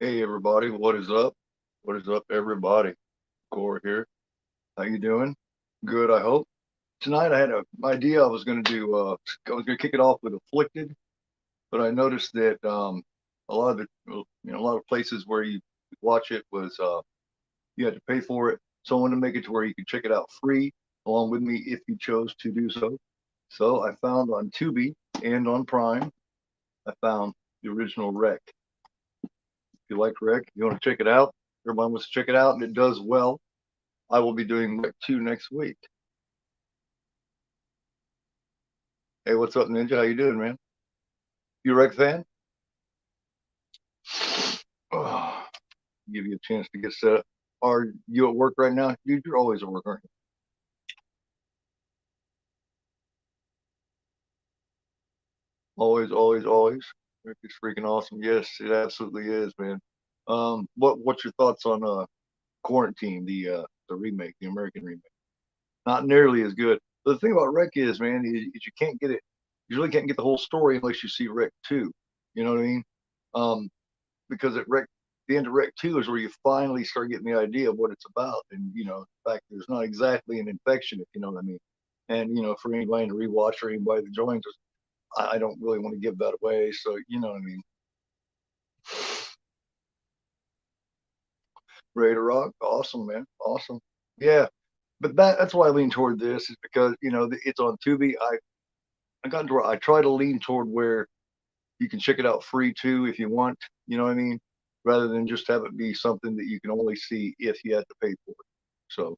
Hey everybody, what is up? What is up, everybody? Core here. How you doing? Good, I hope. Tonight I had an idea. I was going to do. I was going to kick it off with Afflicted, but I noticed that a lot of the, a lot of places where you watch it was you had to pay for it. So I wanted to make it to where you could check it out free along with me if you chose to do so. So I found on Tubi and on Prime, I found the original Rec. If you like Rec, you want to check it out. Everyone wants to check it out, and it does well. I will be doing Rec 2 next week. Hey, what's up, Ninja? How you doing, man? You a Rec fan? Oh, give you a chance to get set up. Are you at work right now? You're always at work, aren't you? Always, always, always. Rec is freaking awesome. Yes, it absolutely is, man. What's your thoughts on Quarantine, the remake, the American remake? Not nearly as good. But the thing about Rec is, man, is you can't get it. You really can't get the whole story unless you see Rec 2. You know what I mean? Um, because at Rec, the end of Rec 2 is where you finally start getting the idea of what it's about. And, in fact, there's not exactly an infection, if you know what I mean. And, for anybody to rewatch or anybody that joins us, I don't really want to give that away. So, you know what I mean? Ready to rock. Awesome, man. Awesome. Yeah. But that's why I lean toward this is because, it's on Tubi. I got to where I try to lean toward where you can check it out free too if you want. You know what I mean? Rather than just have it be something that you can only see if you have to pay for it. So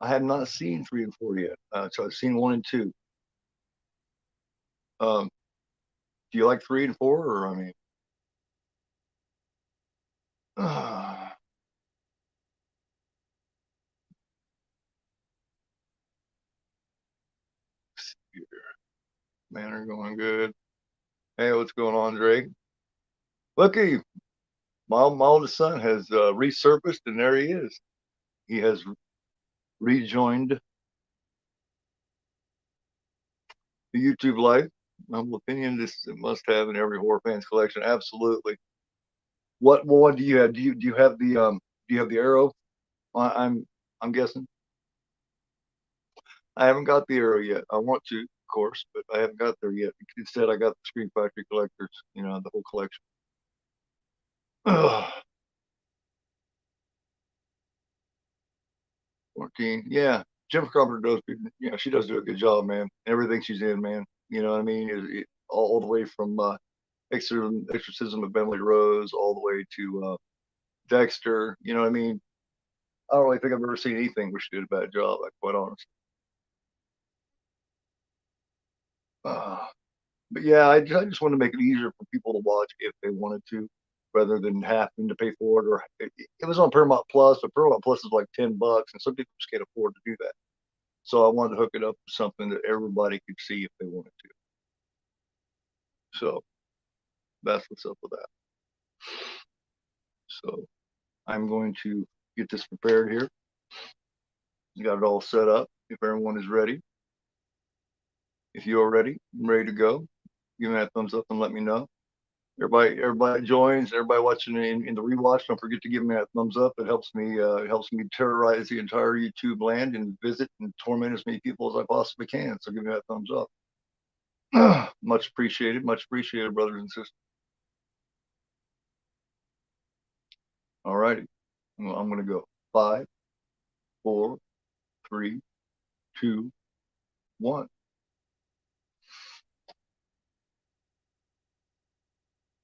I have not seen 3 and 4 yet. So I've seen 1 and 2. Um, do you like 3 and 4, or I mean, uh, man, are going good. Hey, what's going on, Drake? Looky, my oldest son has resurfaced, and there he is. He has rejoined the YouTube life. Humble opinion, this is a must-have in every horror fans collection. Absolutely. What one do you have? Do you have the arrow? I'm guessing. I haven't got the arrow yet. I want to, of course, but I haven't got there yet. Instead, I got the Screen Factory collectors. The whole collection. Ugh, 14. Yeah, Jennifer Carpenter does. She does do a good job, man. Everything she's in, man. You know what I mean? All the way from Exorcism of Emily Rose, all the way to Dexter. You know what I mean? I don't really think I've ever seen anything where she did a bad job. Like, quite honest. Uh, but yeah, I just want to make it easier for people to watch if they wanted to, rather than having to pay for it. Or it was on Paramount Plus, but Paramount Plus is like $10, and some people just can't afford to do that. So I wanted to hook it up to something that everybody could see if they wanted to. So that's what's up with that. So I'm going to get this prepared here. Got it all set up. If everyone is ready, if you are ready, I'm ready to go. Give me that thumbs up and let me know. Everybody joins. Everybody watching in the rewatch. Don't forget to give me that thumbs up. It helps me terrorize the entire YouTube land and visit and torment as many people as I possibly can. So give me that thumbs up. Much appreciated. Much appreciated, brothers and sisters. All righty. Well, I'm gonna go 5, 4, 3, 2, 1.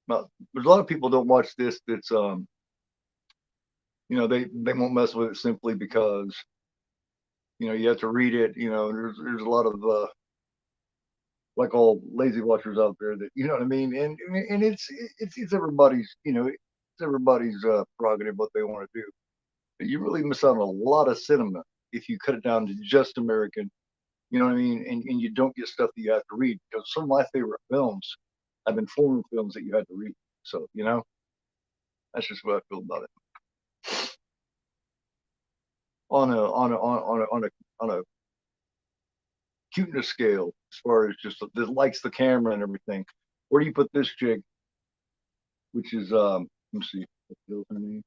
Now, there's a lot of people don't watch this. That's they won't mess with it simply because you have to read it. There's a lot of like all lazy watchers out there that you know what I mean, and it's everybody's it's everybody's prerogative what they want to do. But you really miss out on a lot of cinema if you cut it down to just American. You know what I mean, and you don't get stuff that you have to read because some of my favorite films have been foreign films that you had to read. So that's just what I feel about it. On a cuteness scale, as far as just that likes the camera and everything. Where do you put this chick, which is let me see, what's her name?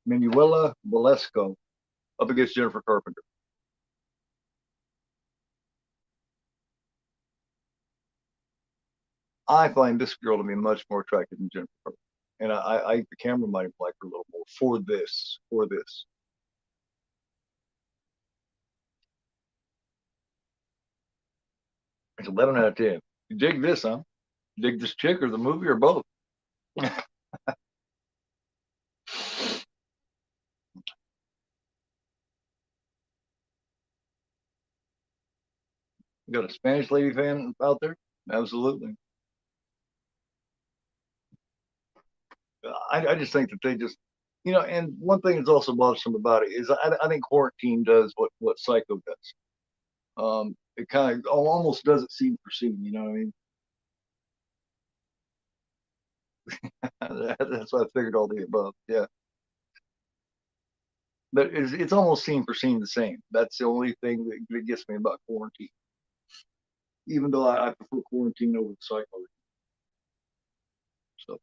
Manuela Valesco, up against Jennifer Carpenter. I find this girl to be much more attractive than Jennifer Carpenter. And the camera might have liked her a little more for this, It's 11 out of 10. You dig this, huh? You dig this chick or the movie or both? You got a Spanish lady fan out there? Absolutely. I just think that they just, and one thing that's also bothersome about it is I think Quarantine does what Psycho does. It kind of almost does it scene for scene. You know what I mean? That's why I figured all the above. Yeah, but it's almost scene for scene the same. That's the only thing that gets me about Quarantine. Even though I prefer Quarantine over the Psycho. So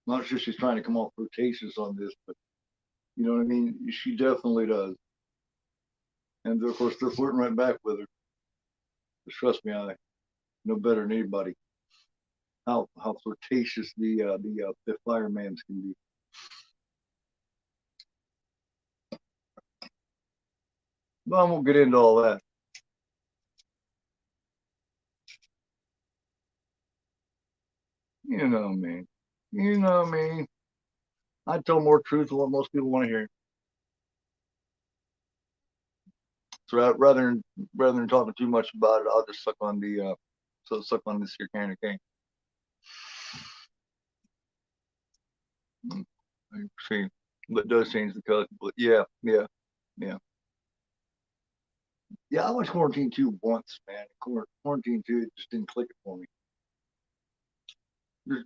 not sure she's trying to come off flirtatious on this, but you know what I mean. She definitely does, and of course they're flirting right back with her. But trust me, I know better than anybody how flirtatious the firemans can be. But I won't get into all that. You know me. You know me. I tell more truth than what most people want to hear. So rather than talking too much about it, I'll just suck on this here candy cane. See, that does change the color, but yeah, yeah, yeah, yeah. I watched Quarantine 2 once, man. Quarantine 2 it just didn't click it for me.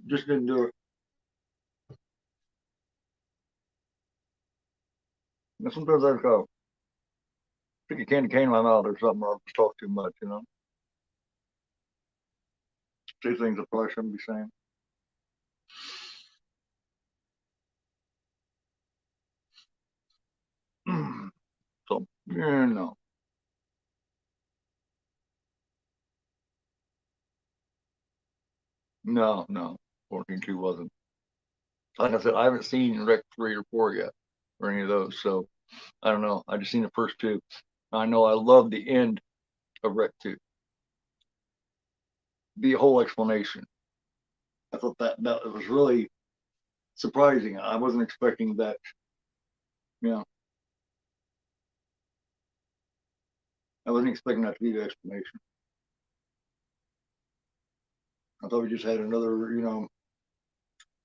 Just didn't do it. And sometimes I go, stick a candy cane in my mouth or something, or I'll just talk too much, Say things I probably shouldn't be saying. So, yeah, no, no, no. Quarantine 2 wasn't. Like I said, I haven't seen Rec 3 or 4 yet, or any of those. So I don't know. I just seen the first two. I know I love the end of Rec 2. The whole explanation. I thought that was really surprising. I wasn't expecting that. You know, I wasn't expecting that to be the explanation. I thought we just had another,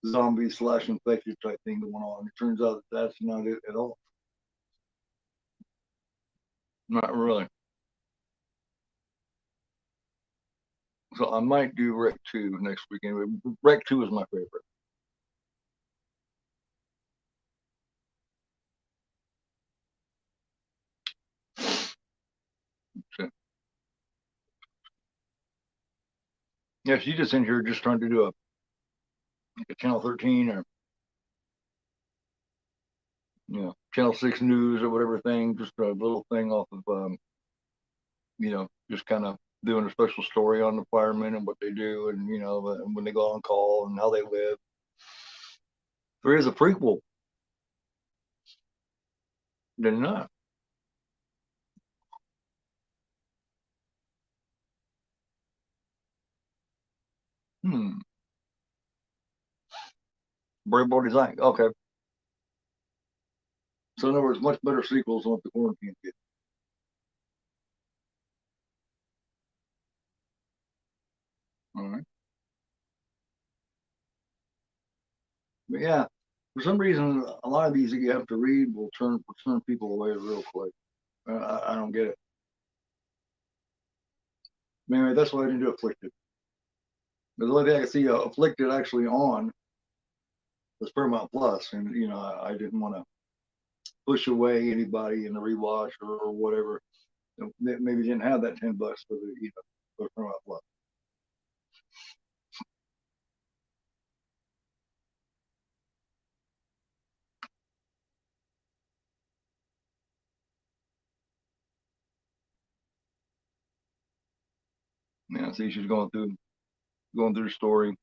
zombie slash infected type thing going on. It turns out that that's not it at all. Not really. So I might do Rec 2 next week anyway. Rec 2 is my favorite. So, yeah, she's just in here just trying to do like a Channel 13 or Channel 6 News or whatever thing, just a little thing off of just kind of doing a special story on the firemen and what they do and when they go on call and how they live. There is a prequel. Did not. Hmm. Brave design. Okay. So in other words, much better sequels than what the quarantine did. All right. But yeah, for some reason, a lot of these that you have to read will turn people away real quick. I don't get it. Anyway, that's why I didn't do Afflicted. The only thing I could see Afflicted actually on was Paramount Plus, and I didn't want to. push away anybody in the rewatch or whatever. Maybe didn't have that $10 for the for the out. Yeah, see, she's going through the story,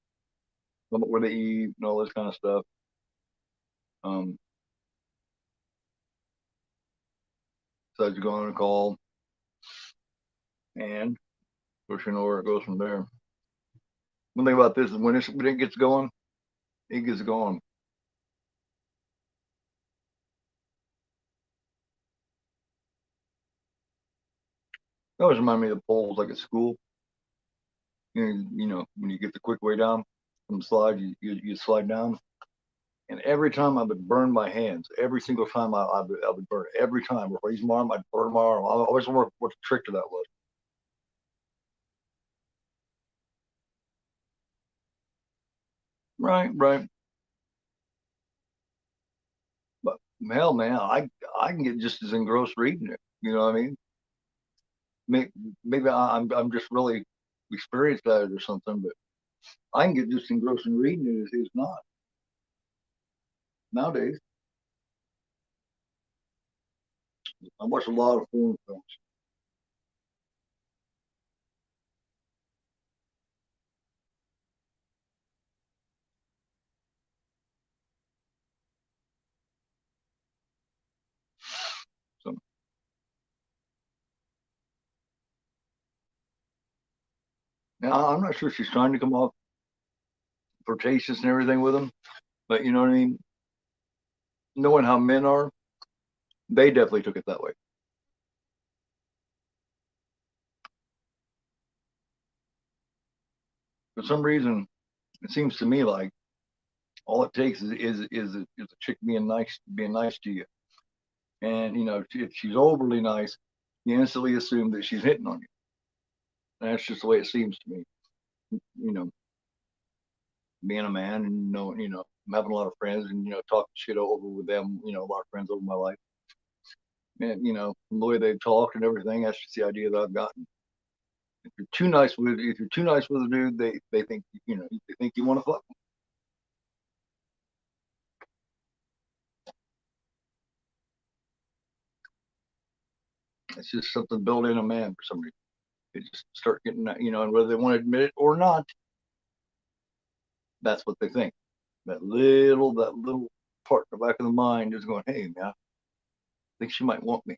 where they eat and all this kind of stuff. Um, decides to go on a call, and of course you know where it goes from there. One thing about this is when it gets going, it gets going. It always remind me of the poles like at school. When you get the quick way down from the slide, you slide down. And every time I would burn my hands, every single time I would burn it. Every time. Before I use my arm, I'd burn my arm. I always wonder what the trick to that was. Right, right. But hell, man, I can get just as engrossed reading it. You know what I mean? Maybe, maybe I'm just really experienced at it or something, but I can get just engrossed in reading it as it's not nowadays. I watch a lot of foreign films. So now I'm not sure she's trying to come off flirtatious and everything with him, but you know what I mean. Knowing how men are, they definitely took it that way. For some reason, it seems to me like all it takes is a chick being nice to you, and if she's overly nice, you instantly assume that she's hitting on you. And that's just the way it seems to me. You know, being a man and I'm having a lot of friends and talking shit over with them. A lot of friends over my life, and from the way they've talked and everything, that's just the idea that I've gotten. If you're too nice with a dude, they think they think you want to fuck them. It's just something built in a man for some reason. They just start getting that, and whether they want to admit it or not, that's what they think. That little part in the back of the mind is going, hey, man, I think she might want me.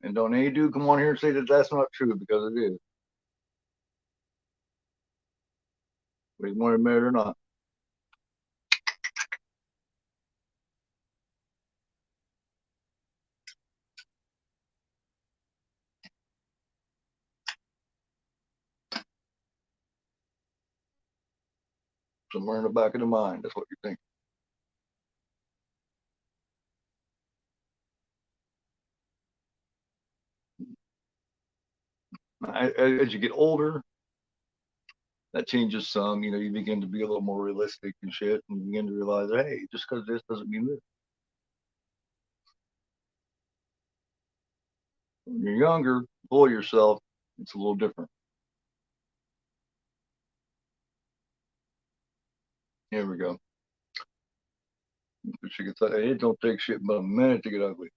And don't any dude come on here and say that that's not true because it is, whether you want to admit it or not. Somewhere in the back of the mind, that's what you think. As you get older, that changes some. You begin to be a little more realistic and shit, and you begin to realize, hey, just because this doesn't mean this. When you're younger, pull yourself. It's a little different. Here we go. It don't take shit but a minute to get ugly.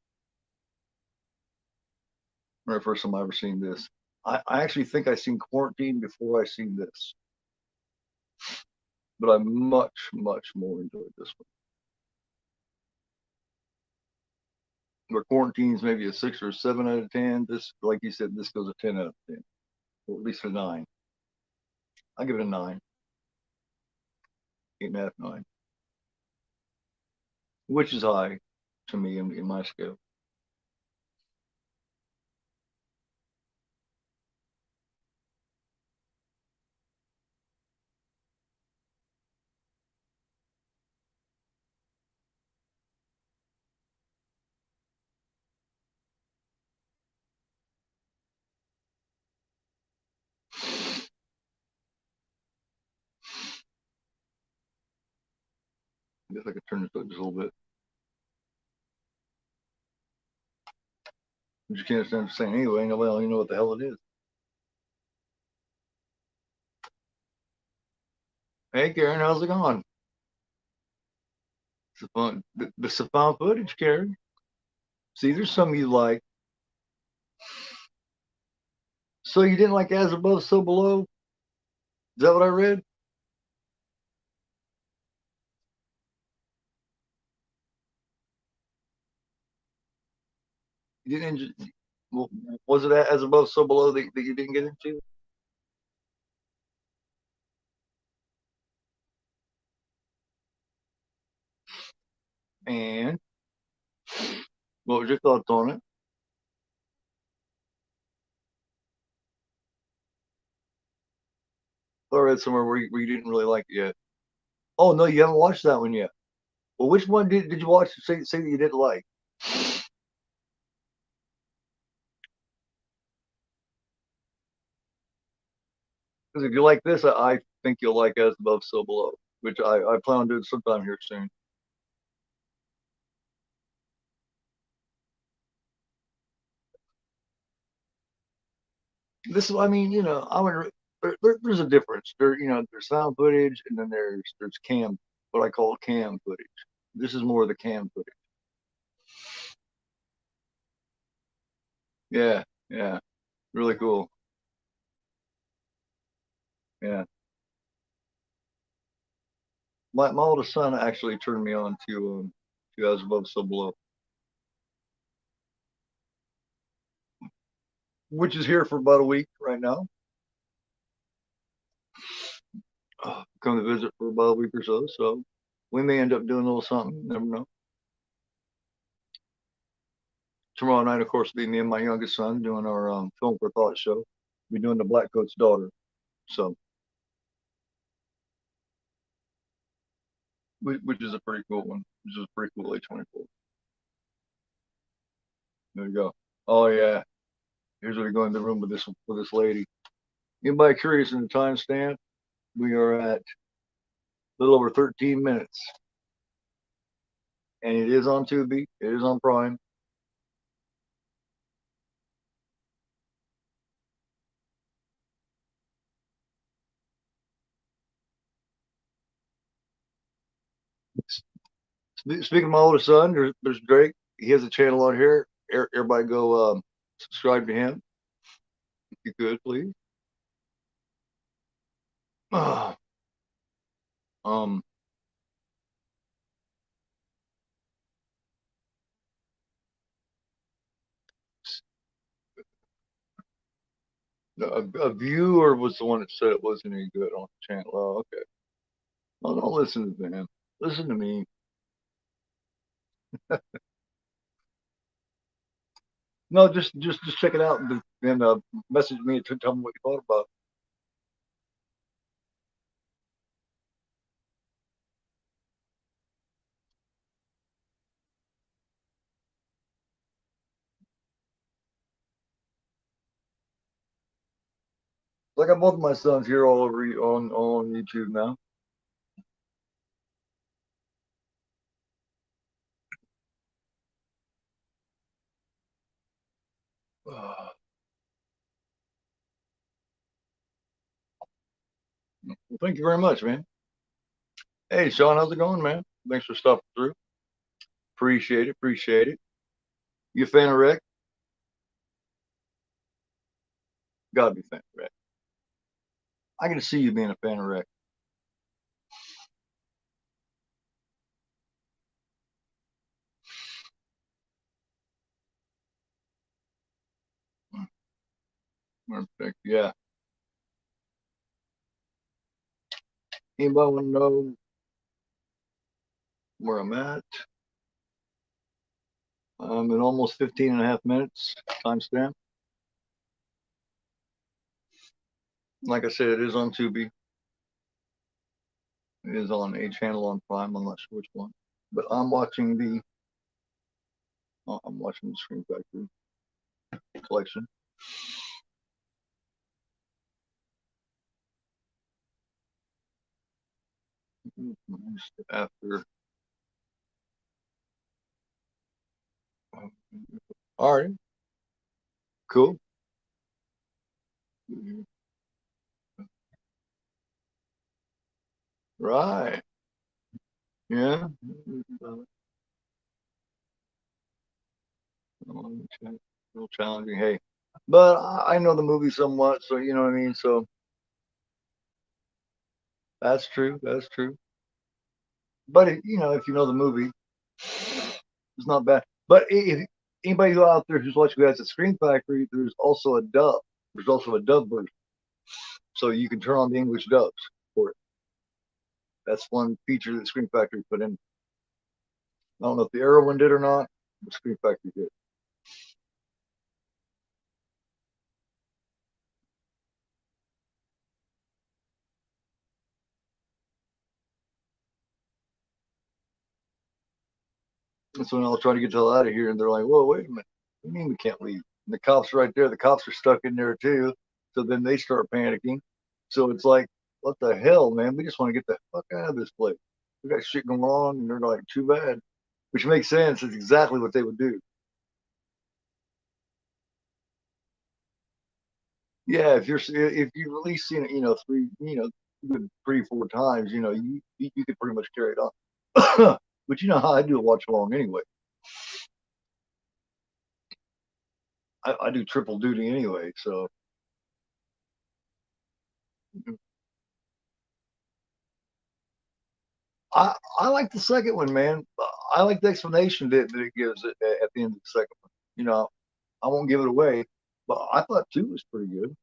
Very first time I ever seen this. I actually think I seen Quarantine before I seen this, but I much, much more enjoyed this one. Where Quarantine's maybe a 6 or 7 out of 10. This, like you said, this goes a 10 out of 10, or at least a 9. I give it a 9, 8.5, 9, which is high to me in my scale. I guess I could turn this up just a little bit. But you can't understand what I'm saying anyway. Nobody will even know what the hell it is. Hey, Karen, how's it going? It's fun. The found footage, Karen. See, there's some you like. So you didn't like As Above, So Below? Is that what I read? You didn't. Was it As Above, So Below that you didn't get into? And what was your thoughts on it? I read somewhere where you didn't really like it yet. Oh no, you haven't watched that one yet. Well, which one did you watch? Say that you didn't like. Because if you like this, I think you'll like As Above, So Below, which I plan on doing sometime here soon. This is, I mean, I would. There's a difference. There's found footage, and then there's cam, what I call cam footage. This is more of the cam footage. Yeah, yeah, really cool. Yeah, my oldest son actually turned me on to As Above, So Below, which is here for about a week right now. Come to visit for about a week or so. So we may end up doing a little something. Never know. Tomorrow night, of course, will be me and my youngest son doing our film for thought show. We're doing the Black Coat's daughter. So, which is a pretty cool one. Which is a pretty cool A24. There you go. Oh yeah. Here's where we go in the room with this lady. Anybody curious in the timestamp? We are at a little over 13 minutes, and it is on Tubi. It is on Prime. Speaking of my oldest son, there's Drake. He has a channel on here. Everybody go subscribe to him if you could, please. um, a viewer was the one that said it wasn't any good on the channel. Oh, okay. Well, don't listen to them. Listen to me. No, just check it out and message me to tell me what you thought about it. I got both of my sons here all over on YouTube now. Well, thank you very much, man. Hey, Sean, how's it going, man? Thanks for stopping through. Appreciate it. Appreciate it. You a fan of Rick? Gotta be a fan of Rick. I can see you being a fan of Rick. Yeah. Anybody want to know where I'm at? I'm in almost 15 and a half minutes timestamp. Like I said, it is on Tubi. It is on a channel on Prime. I'm not sure which one, but I'm watching the Screen Factory collection. After All right, cool. Right. Yeah. Real challenging. Hey, but I know the movie somewhat, so you know what I mean. So that's true. That's true. But you know, if you know the movie, it's not bad. But if anybody who out there who's watching who has a Screen Factory, there's also a dub. There's also a dub version, so you can turn on the English dubs for it. That's one feature that Screen Factory put in. I don't know if the Arrow one did or not. The Screen Factory did. And so when I was trying to get the hell out of here, and they're like, "Whoa, wait a minute! What do you mean we can't leave?" And the cops are right there. The cops are stuck in there too. So then they start panicking. So it's like, what the hell, man? We just want to get the fuck out of this place. We got shit going on, and they're like, too bad. Which makes sense. It's exactly what they would do. Yeah, if you've at least seen it, you know, three, you know, good 3, 4 times, you know, you could pretty much carry it on. But you know how I do a watch along anyway. I do triple duty anyway, so I like the second one, man. I like the explanation that it gives at the end of the second one. You know, I won't give it away, but I thought two was pretty good.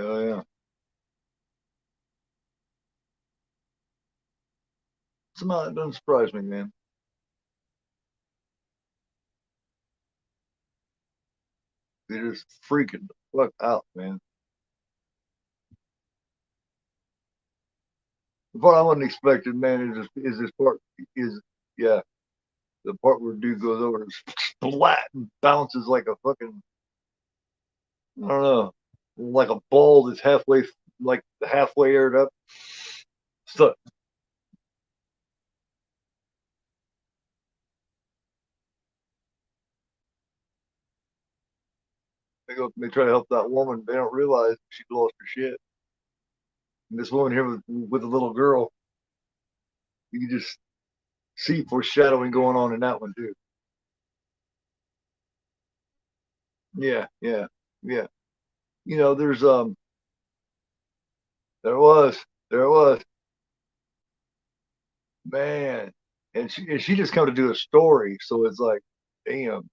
Oh yeah, somehow it doesn't surprise me, man. They just freaking the fuck out, man. The part I wasn't expecting, man, is this part is yeah, the part where dude goes over and splat and bounces like a fucking I don't know, like a ball that's halfway aired up. So they try to help that woman. They don't realize she's lost her shit. And this woman here with a little girl, you can just see foreshadowing going on in that one too. Yeah, yeah, yeah. You know, there was, there was, man, and she just come to do a story, so it's like, damn.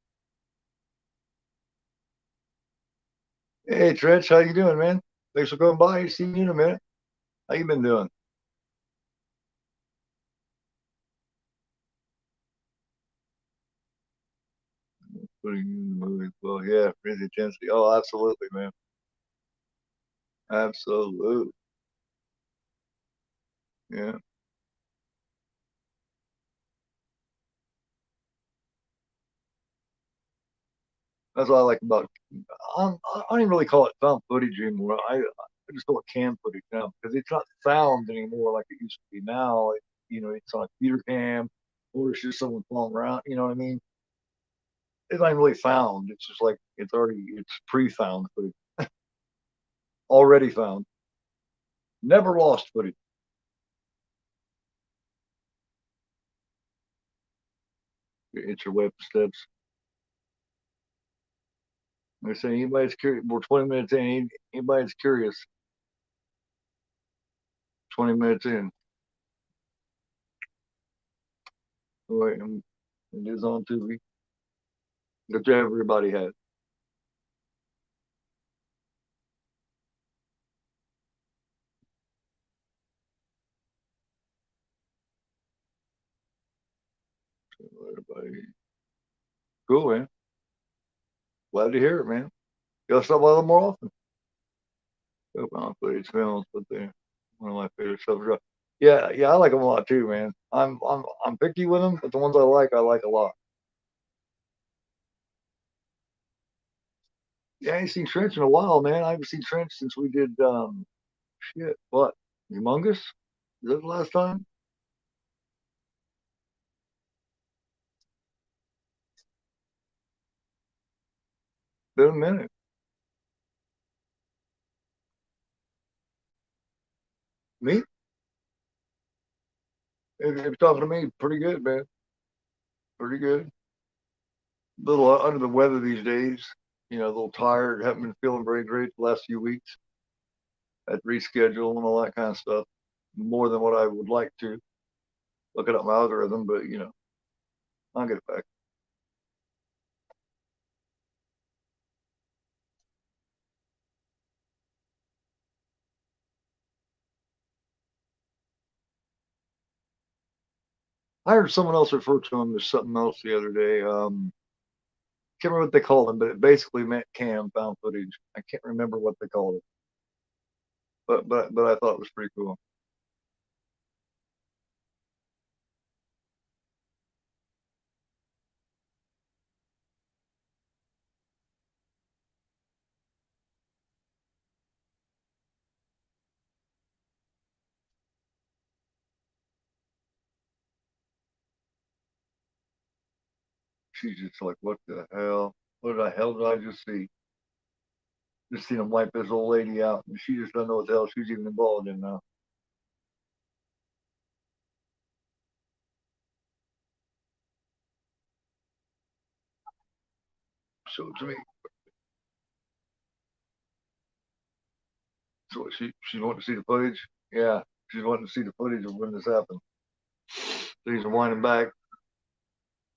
Hey, Trench, how you doing, man? Thanks for coming by. See you in a minute. How you been doing? Putting in the movies. Well, yeah, Frenzy Intensity. Oh, absolutely, man. Absolutely. Yeah. That's what I like about. I don't even really call it found footage anymore. I just call it cam footage now because it's not found anymore like it used to be. Now, you know, it's on a computer cam or it's just someone falling around. You know what I mean? It's not even really found. It's just like it's pre-found footage, already found, never lost footage. It's your web steps. I say anybody's curious. We're 20 minutes in. Anybody's curious. 20 minutes in. Oh, wait, it is on Tubi. That everybody has. Everybody. Cool, man. Glad to hear it, man. You gotta stop by a little more often. Found footage films, but they're one of my favorite subjects. Yeah, yeah, I like them a lot too, man. I'm picky with them, but the ones I like a lot. Yeah, I ain't seen Trench in a while, man. I haven't seen Trench since we did shit. What? Humongous? Is that the last time? Been a minute. Me? If you're talking to me, pretty good, man. Pretty good. A little under the weather these days. You know, a little tired. Haven't been feeling very great the last few weeks. Had to reschedule and all that kind of stuff. More than what I would like to. Looking up my algorithm, but I'll get it back. I heard someone else refer to him as something else the other day. Can't remember what they called him, but it basically meant cam found footage. I can't remember what they called it, but I thought it was pretty cool. She's just like, what the hell? What the hell did I just see? Just seen him wipe this old lady out, and she just doesn't know what the hell she's even involved in now. So to me, so she's wanting to see the footage. Yeah, she's wanting to see the footage of when this happened. So he's winding back.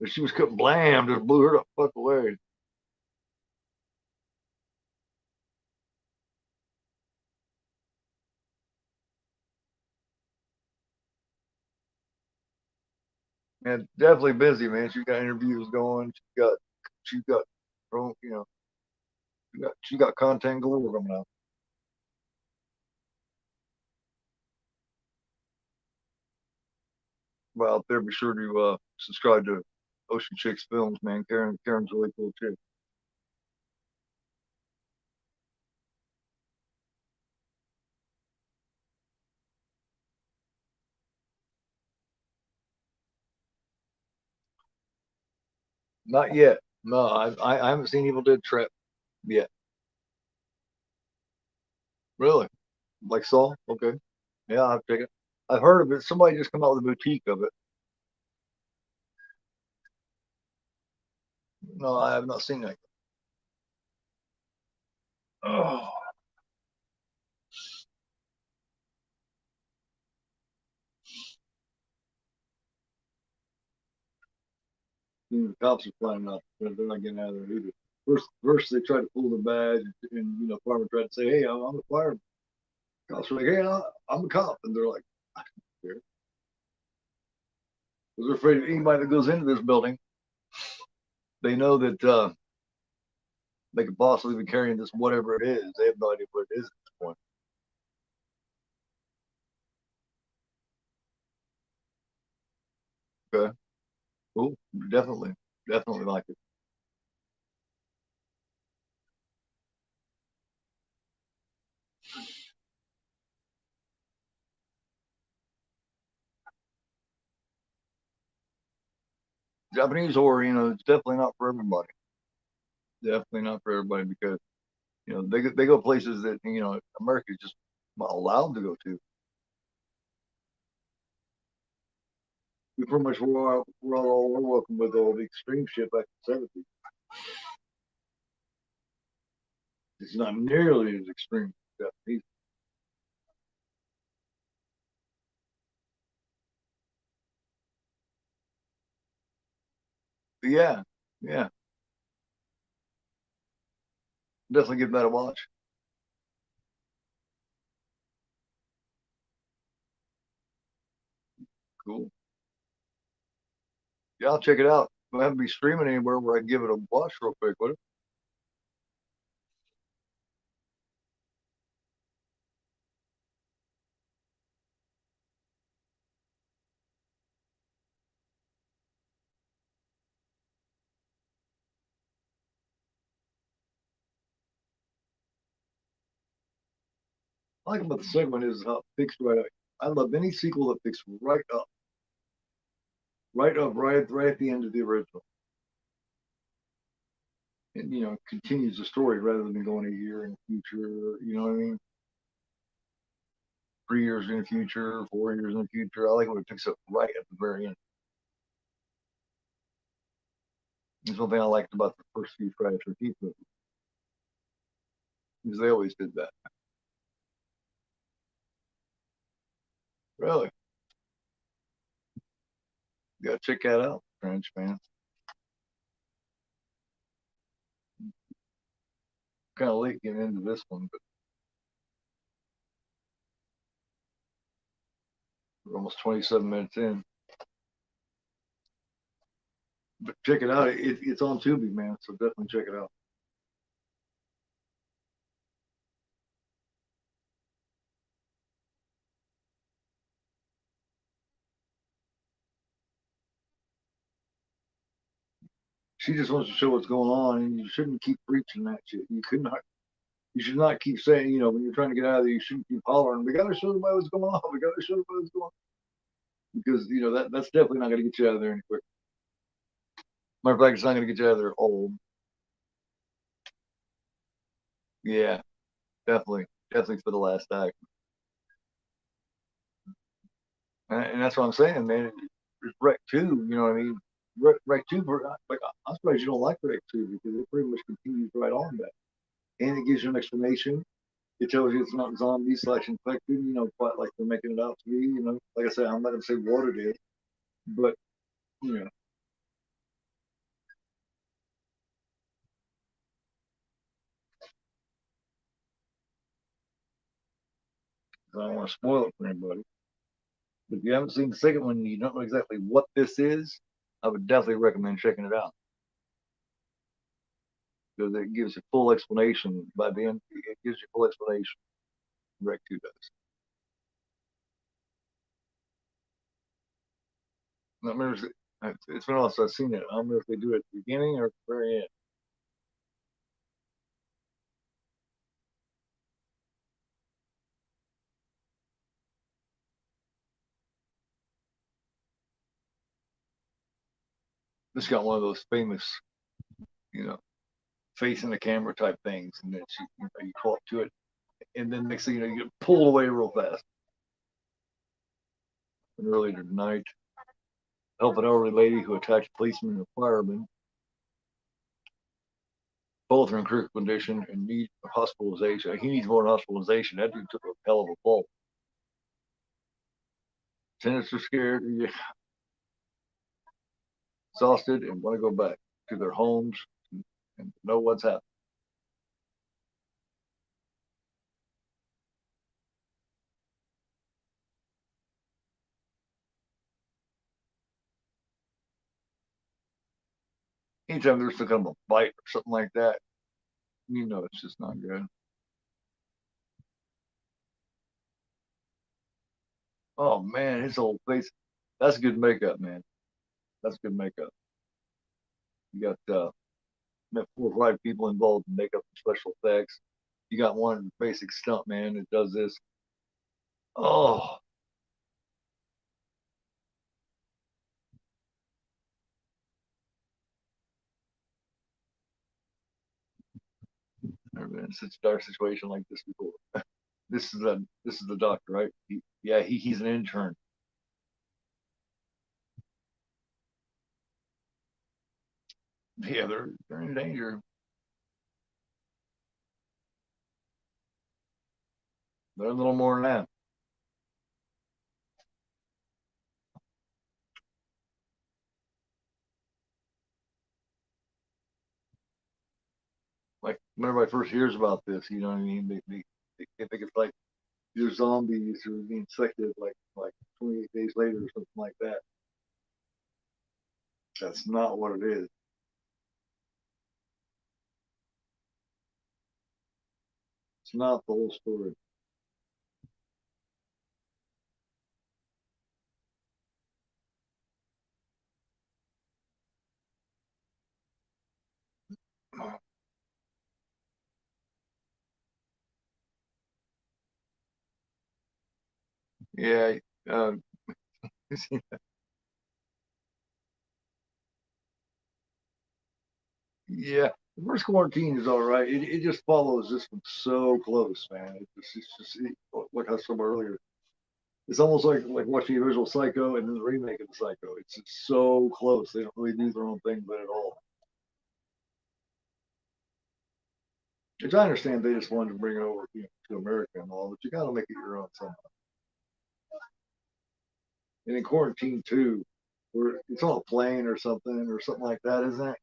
But she was cut blam, just blew her the fuck away. Man, definitely busy, man. She got interviews going. She got, you know, she got content galore coming out. Well, out there, be sure to subscribe to Ocean Chicks Films, man. Karen's really cool too. Not yet. No, I haven't seen Evil Dead Trap yet. Really? Like Saw? Okay. Yeah, I'll take it. I've heard of it. Somebody just come out with a boutique of it. No, I have not seen that. Oh, the cops are flying up. They're not getting out of there either. First they tried to pull the badge, and farmer tried to say, "Hey, I'm a fireman." Cops were like, "Hey, I'm a cop," and they're like, "Here," because they're afraid of anybody that goes into this building. They know that they could possibly be carrying this whatever it is. They have no idea what it is at this point. Okay, cool, definitely, definitely like it. Japanese horror, it's definitely not for everybody. Definitely not for everybody because they go places that America is just not allowed to go to. We pretty much we're welcome with all the extreme shit back in the 70s. It's not nearly as extreme as Japanese. But yeah, yeah, definitely give that a watch. Cool. Yeah, I'll check it out. I haven't be streaming anywhere where I can give it a watch real quick. What? I like about the second one is how it picks right up. I love any sequel that picks right at the end of the original, and continues the story rather than going a year in the future. You know what I mean? 3 years in the future, 4 years in the future. I like when it picks up right at the very end. That's one thing I liked about the first few Friday the 13th movies, because they always did that. Really, you gotta check that out, French man. Kind of late getting into this one, but we're almost 27 minutes in. But check it out. It's on Tubi, man. So definitely check it out. She just wants to show what's going on, and you shouldn't keep preaching that shit. You could not. You should not keep saying, when you're trying to get out of there, you shouldn't keep hollering. We got to show everybody what's going on. We got to show everybody what's going on, because that's definitely not going to get you out of there any quicker. Matter of fact, it's not going to get you out of there old. Yeah, definitely for the last act, and that's what I'm saying, man. Wreck two, you know what I mean? Wreck two, like I'm surprised you don't like Wreck two, because it pretty much continues right on that, and it gives you an explanation. It tells you it's not zombie/infected, quite like they're making it out to be. Like I said, I'm not gonna say what it is, but you know, I don't want to spoil it for anybody. But if you haven't seen the second one, you don't know exactly what this is. I would definitely recommend checking it out, because it gives you full explanation. By the end, it gives you full explanation. Rec 2 does. I remember it's been a while since I've seen it. I don't know if they do it at the beginning or at the very end. This got one of those famous, you know, facing the camera type things, and then you call up to it, and then next thing you know, you get pulled away real fast. And earlier tonight, help an elderly lady who attacked a policeman and a fireman. Both are in critical condition and need hospitalization. He needs more than hospitalization. That dude took a hell of a fall. Tenants are scared, exhausted, and want to go back to their homes and know what's happening. Anytime there's some kind of a bite or something like that, it's just not good. Oh man, his whole face. That's good makeup, man. That's good makeup. You got 4 or 5 people involved in makeup and special effects. You got one basic stunt man that does this. Oh, I've been in such a dark situation like this before. This is the doctor, right? Yeah, he's an intern. Yeah, they're in danger. They're a little more than that. Like when everybody first hears about this, you know what I mean? They think it's like you're zombies or being infected like 28 days later or something like that. That's not what it is. It's not the whole story. Yeah. Uh, yeah. The first quarantine is all right. It just follows this one so close, man. Like I said earlier. It's almost like watching the original Psycho and then the remake of the Psycho. It's just so close. They don't really do their own thing, but at all. Which I understand they just wanted to bring it over to America and all, but you got to make it your own somehow. And in Quarantine too, where it's on a plane or something like that, isn't it?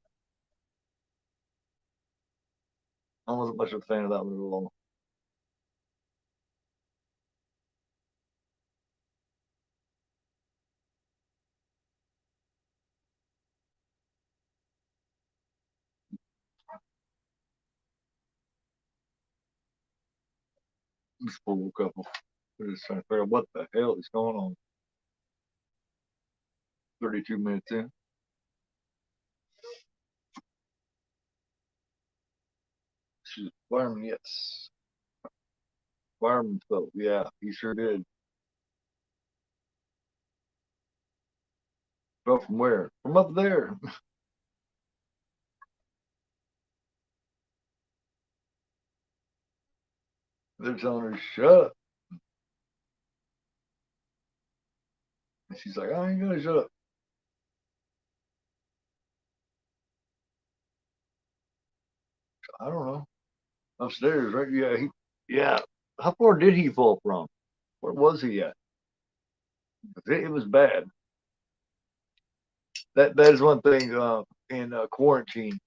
I wasn't much of a fan of that one at all. This fool couple. They're just trying to figure out what the hell is going on. 32 minutes in. She's a fireman, yes. Fireman felt, yeah, he sure did. Fell from where? From up there. They're telling her, shut up. And she's like, I ain't gonna shut up. I don't know. Upstairs, right? Yeah, yeah. How far did he fall from? Where was he at? It was bad. That is one thing in quarantine.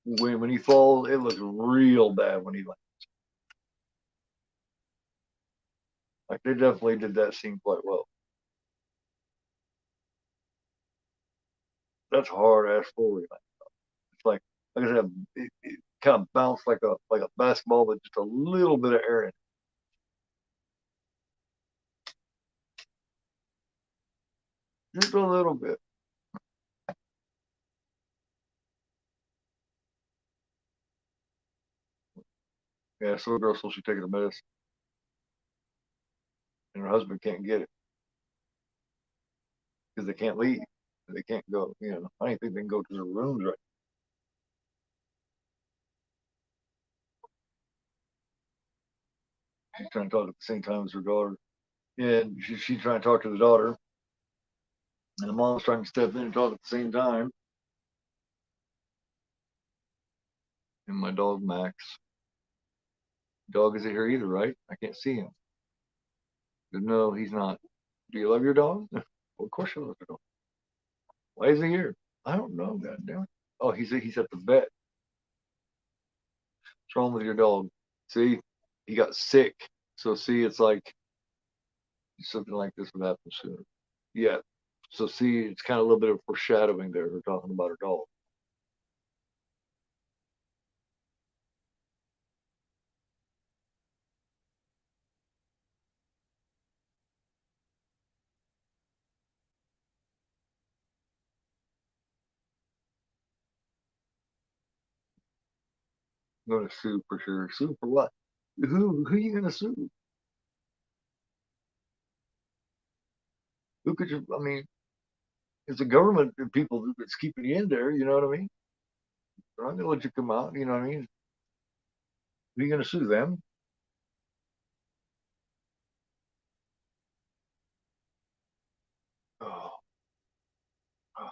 When he falls, it looks real bad when he like they definitely did that scene quite well. That's hard ass forward. It's like I said, it kind of bounced like a basketball with just a little bit of air in it. Just a little bit. Yeah, so the girl so she's taking a medicine and her husband can't get it because they can't leave. They can't go, I don't think they can go to their rooms right. She's trying to talk at the same time as her daughter. And she's trying to talk to the daughter, and the mom's trying to step in and talk at the same time. And my dog Max, dog isn't here either, right? I can't see him. No, he's not. Do you love your dog? Well, of course you love your dog. Why is he here? I don't know. God damn it. Oh, he's at the vet. What's wrong with your dog? See, he got sick. So see, it's like something like this would happen sooner. Yeah. So see, it's kind of a little bit of foreshadowing there. We're talking about her dog. I'm gonna sue for sure. Sue for what? Who are you gonna sue? Who could you? I mean, it's the government people that's keeping you in there. You know what I mean? They're not gonna let you come out. You know what I mean? Who are you gonna sue them? Oh, oh,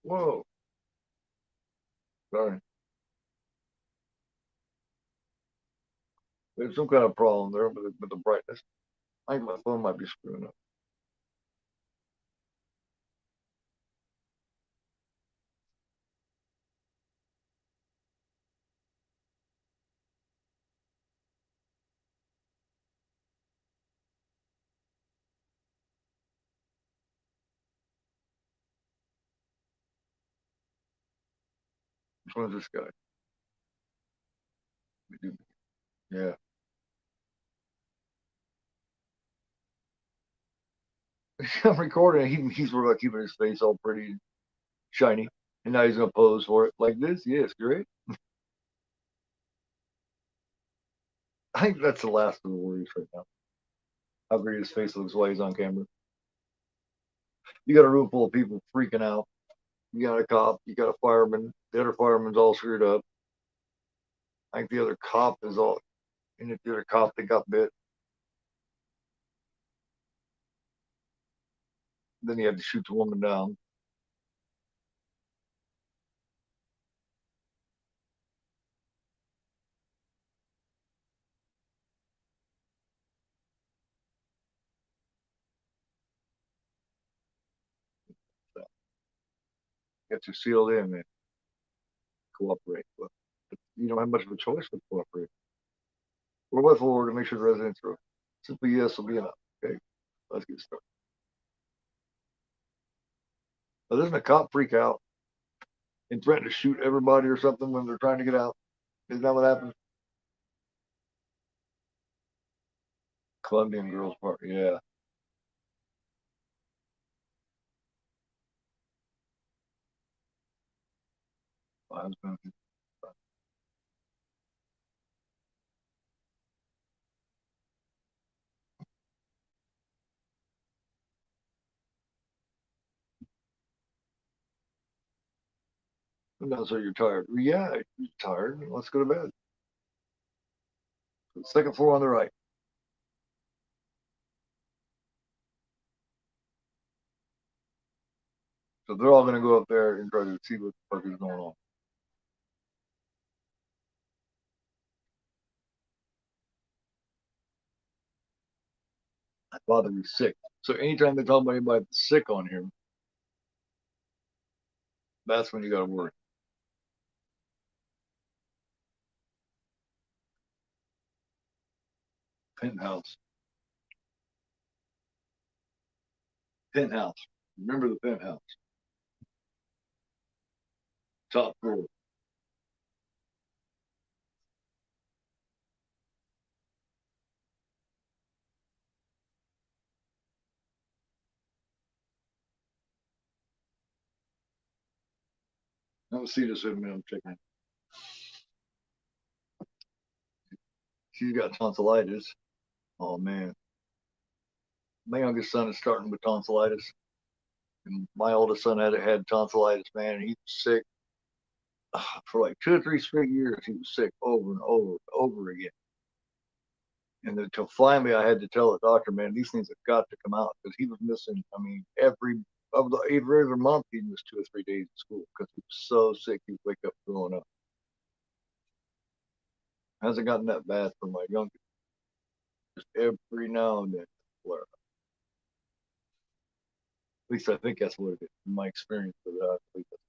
whoa! Sorry, there's some kind of problem there with the brightness. I think my phone might be screwing up. one's this guy? Yeah. I'm recording. He's worried about keeping his face all pretty and shiny, and now he's gonna pose for it like this. Yes, great. I think that's the last of the worries right now. How great his face looks while he's on camera. You got a room full of people freaking out. You got a cop. You got a fireman. The other fireman's all screwed up. I think the other cop is all. And if the other cop that got bit, then he had to shoot the woman down. So, get you sealed in and cooperate. But you don't have much of a choice with cooperate. We're with forward to make sure the residents are simply yes will be enough. Okay, let's get started. Now, doesn't a cop freak out and threaten to shoot everybody or something when they're trying to get out? Isn't that what happens? Colombian girls party, yeah. My husband. No, so you're tired. Yeah, you're tired. Let's go to bed. Second floor on the right. So they're all going to go up there and try to see what the fuck is going on. My father was sick. So anytime they talk about anybody that's sick on here, that's when you got to worry. Penthouse. Penthouse. Remember the penthouse. Top floor. Let me see this with me. I'm checking. She's got tonsillitis. Oh man. My youngest son is starting with tonsillitis. And my oldest son had tonsillitis, man, and he was sick for like 2 or 3 straight years. He was sick over and over and over again. And until finally, I had to tell the doctor, man, these things have got to come out because he was missing. I mean, every other month he missed 2 or 3 days of school because he was so sick he'd wake up throwing up. Hasn't gotten that bad for my youngest. Just every now and then, flare. At least I think that's what it is. In my experience with it, I believe that's.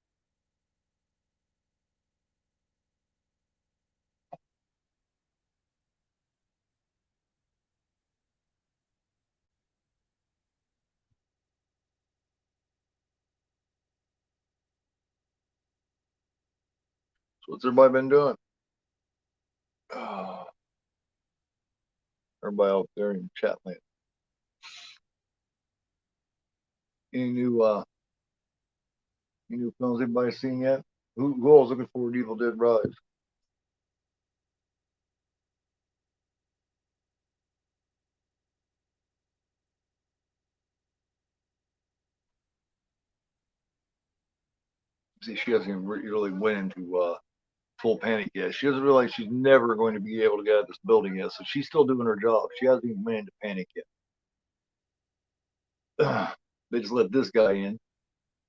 So what's everybody been doing? Oh, everybody out there in chat land. Any new any new films anybody seen yet? Who else looking forward to Evil Dead Rise? See, she hasn't even really went into full panic yet. She doesn't realize she's never going to be able to get out of this building yet, so she's still doing her job. She hasn't even went into panic yet. They just let this guy in,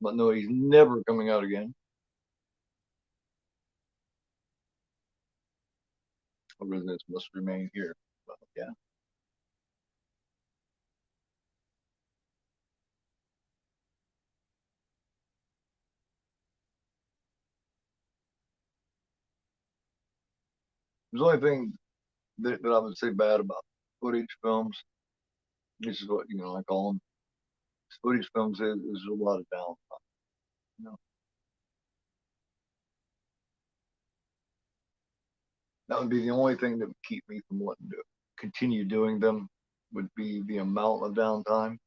but no, he's never coming out again. Our residents must remain here. Well, yeah. The only thing that I would say bad about footage films, this is what I call them. Footage films is a lot of downtime. You know, That would be the only thing that would keep me from wanting to continue doing them, would be the amount of downtime.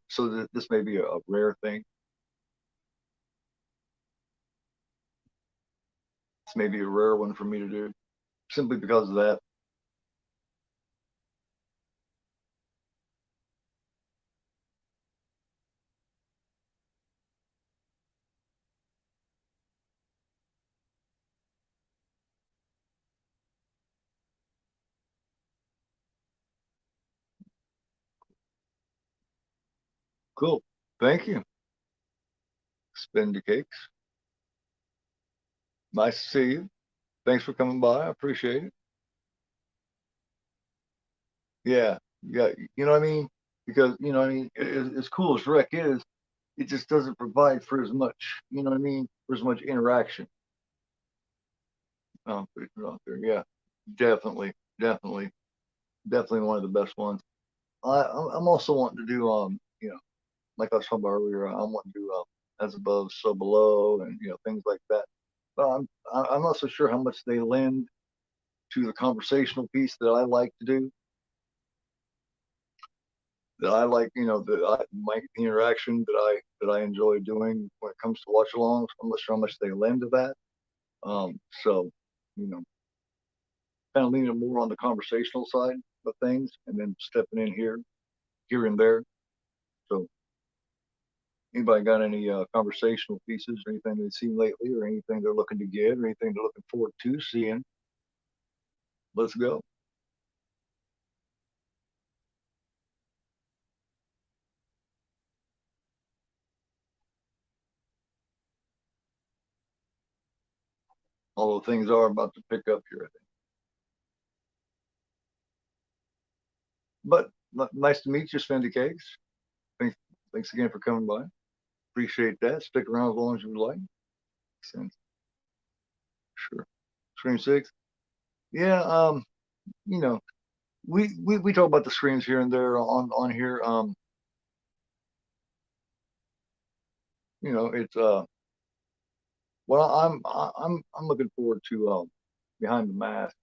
So this may be a rare thing. It's maybe a rare one for me to do, simply because of that. Cool. Thank you. Spin the cakes. Nice to see you. Thanks for coming by. I appreciate it. Yeah. Yeah. You know what I mean? Because, you know what I mean? As cool as Rec is, it just doesn't provide for as much, you know what I mean? For as much interaction. Put it out there. Yeah. Definitely. Definitely. Definitely one of the best ones. I'm also wanting to do, like I was talking about earlier, I'm wanting to do as above, so below, and things like that. But I'm not so sure how much they lend to the conversational piece that I like to do. That I like, my interaction that I enjoy doing when it comes to watch-alongs. I'm not sure how much they lend to that. So, you know, kind of leaning more on the conversational side of things, and then stepping in here and there. So, anybody got any conversational pieces or anything they've seen lately, or anything they're looking to get, or anything they're looking forward to seeing? Let's go. Although things are about to pick up here, I think. But nice to meet you, Spendy Cakes. Thanks again for coming by. Appreciate that. Stick around as long as you would like. Sense. Sure. Scream six. Yeah. You know, we talk about the screams here and there on here. It's well, I'm looking forward to Behind the Mask.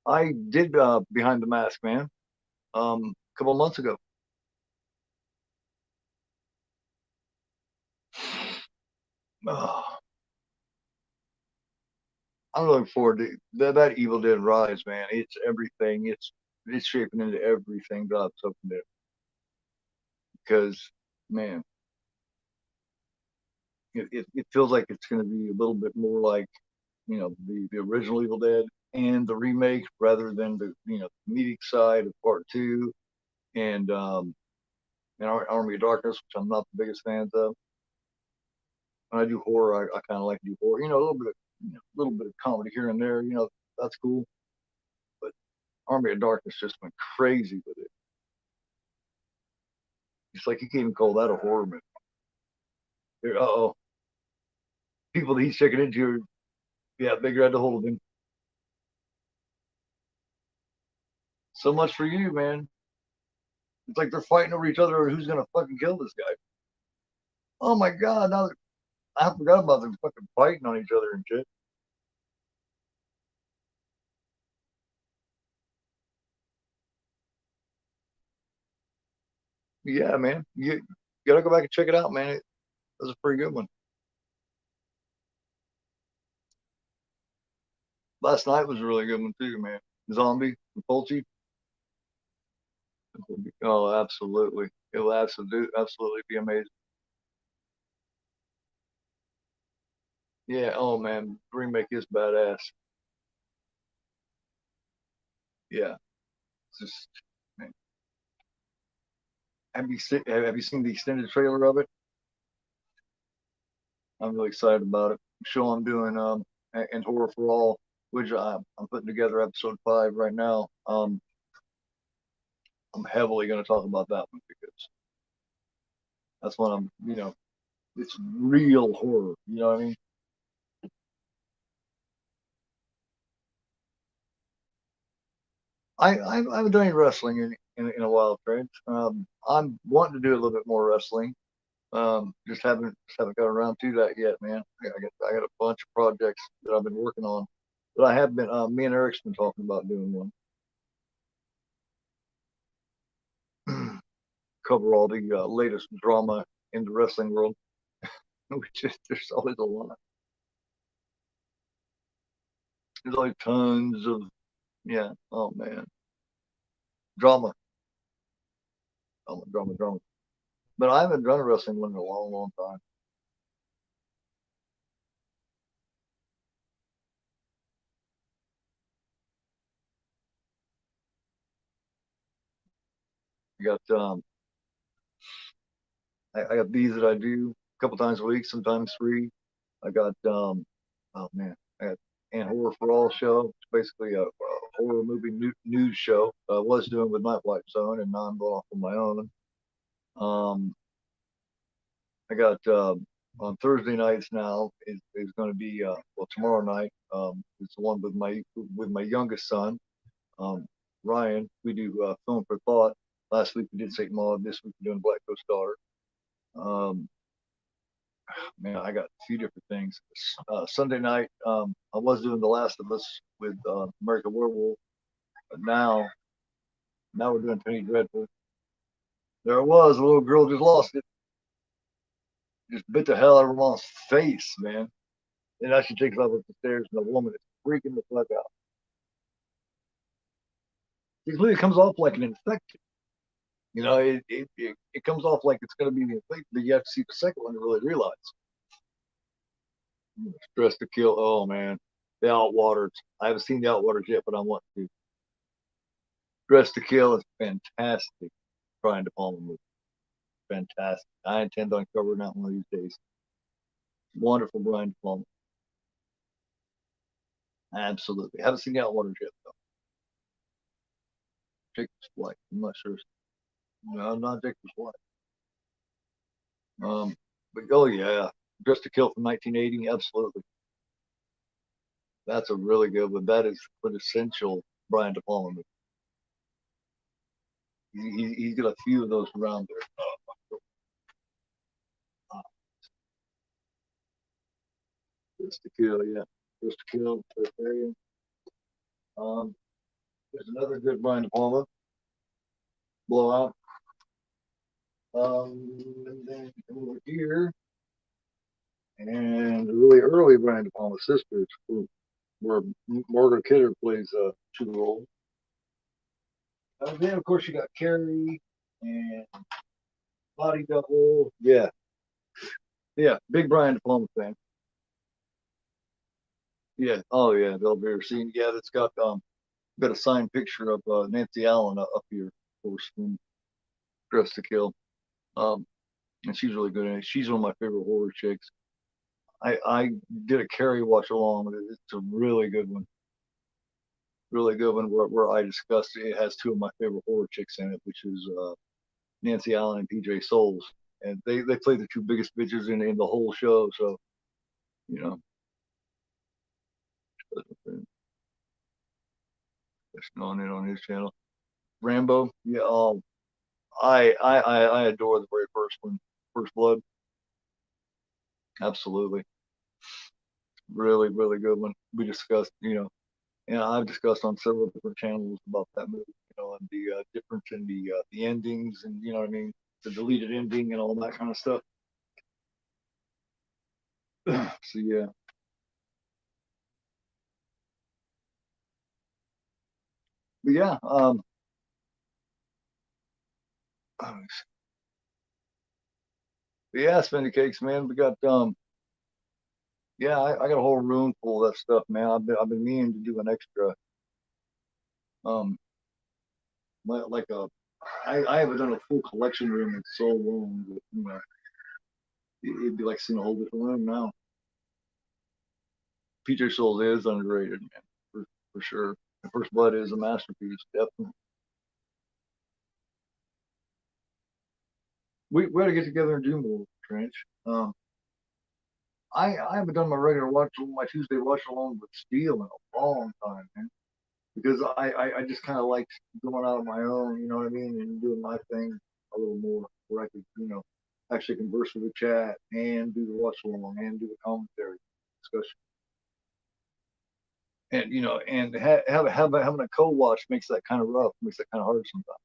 I did Behind the Mask, man. A couple of months ago. Oh, I'm looking forward to that Evil Dead Rise, man. It's everything. It's shaping into everything that I was hoping to. Because, man, it feels like it's going to be a little bit more like the original Evil Dead and the remake, rather than the comedic side of part two, and Army of Darkness, which I'm not the biggest fans of. When I do horror, I kind of like to do horror. A little bit of little bit of comedy here and there. That's cool. But Army of Darkness just went crazy with it. It's like you can't even call that a horror movie. Oh, people that he's checking into, yeah, they grabbed a hold of him. So much for you, man. It's like they're fighting over each other, who's gonna fucking kill this guy. Oh my god! Now I forgot about them fucking fighting on each other and shit. Yeah, man. You gotta go back and check it out, man. It was a pretty good one. Last night was a really good one too, man. Zombie and Fulci. Oh, absolutely. It will absolutely be amazing. Yeah. Oh man, remake is badass. Yeah. It's just, man. Have you seen the extended trailer of it? I'm really excited about it. Show I'm doing and Horror for All, which I'm putting together episode 5 right now. I'm heavily going to talk about that one because that's what it's real horror. You know what I mean? I haven't done any wrestling in a while, Fred. I'm wanting to do a little bit more wrestling. Just haven't got around to that yet, man. I got a bunch of projects that I've been working on. But I have been. Me and Eric's been talking about doing one. Cover all the latest drama in the wrestling world, which is there's always a lot. There's like tons of yeah. Oh man, drama, drama. But I haven't done a wrestling one in a long, long time. I got I got these that I do a couple times a week, sometimes three. I got oh man, I got and Horror for All show. It's basically a horror movie news show. I was doing with my wife's own, and now I'm going off on my own. Um, I got on Thursday nights now is going to be well tomorrow night. It's the one with my youngest son, um, Ryan. We do Film for Thought. Last week we did Saint Maud. This week we're doing Black Ghost Daughter. Um, man, I got a few different things. Sunday night, I was doing The Last of Us with American Werewolf, but now we're doing Penny Dreadful. There it was, a little girl just lost it, just bit the hell out of her mom's face, man. And now she takes off up the stairs, and the woman is freaking the fuck out. It literally comes off like an infection. You know, it comes off like it's going to be the infection, but you have to see the second one to really realize. Dress to Kill. Oh man, the Outwaters. I haven't seen the Outwaters yet, but I want to. Dress to Kill is fantastic. Brian De Palma movie, fantastic. I intend on covering that one of these days. Wonderful, Brian De Palma. Absolutely. Haven't seen the Outwaters yet though. Jacob's Wife. I'm not sure. No, I'm not Jacob's Wife. But oh yeah, Dress to Kill from 1980. Absolutely, that's a really good one. That is quintessential Brian De Palma movie. He's got a few of those around there. Uh, Just to Kill, yeah. Just to Kill, Barbarian. Um, there's another good Brian De Palma, Blowout. And then over here, and really early Brian De Palma Sisters, where Margaret Kidder plays two roles. Then of course you got Carrie and Body Double. Yeah, yeah, big Brian De Palma fan. Yeah, oh yeah, they'll be seen. Yeah, that's got a signed picture of Nancy Allen up here, of course, from Dress to Kill. Um, and she's really good in it. She's one of my favorite horror chicks. I did a Carrie watch along with it. It's a really good one where I discussed it. It has two of my favorite horror chicks in it, which is Nancy Allen and PJ Souls, and they play the two biggest bitches in the whole show. So you know, that's on it on his channel. Rambo, yeah. I adore the very first one, First Blood. Absolutely, really good one. We discussed, and I've discussed on several different channels about that movie, and the difference in the endings, and you know what I mean, the deleted ending and all that kind of stuff. So yeah, but yeah, yeah, spinning cakes, man. We got yeah, I got a whole room full of that stuff, man. I've been meaning to do an extra, um, like a. I haven't done a full collection room in so long that it'd be like seeing a whole different room now. PJ Souls is underrated, man, for sure. The First Blood is a masterpiece, definitely. We got to get together and do more, Trench. I haven't done my Tuesday watch along with Steel in a long time, man. Because I just kind of like going out on my own, you know what I mean, and doing my thing a little more, where I could, actually converse with the chat and do the watch along and do the commentary discussion. And and having a co-watch makes that kind of rough, makes that kind of hard sometimes.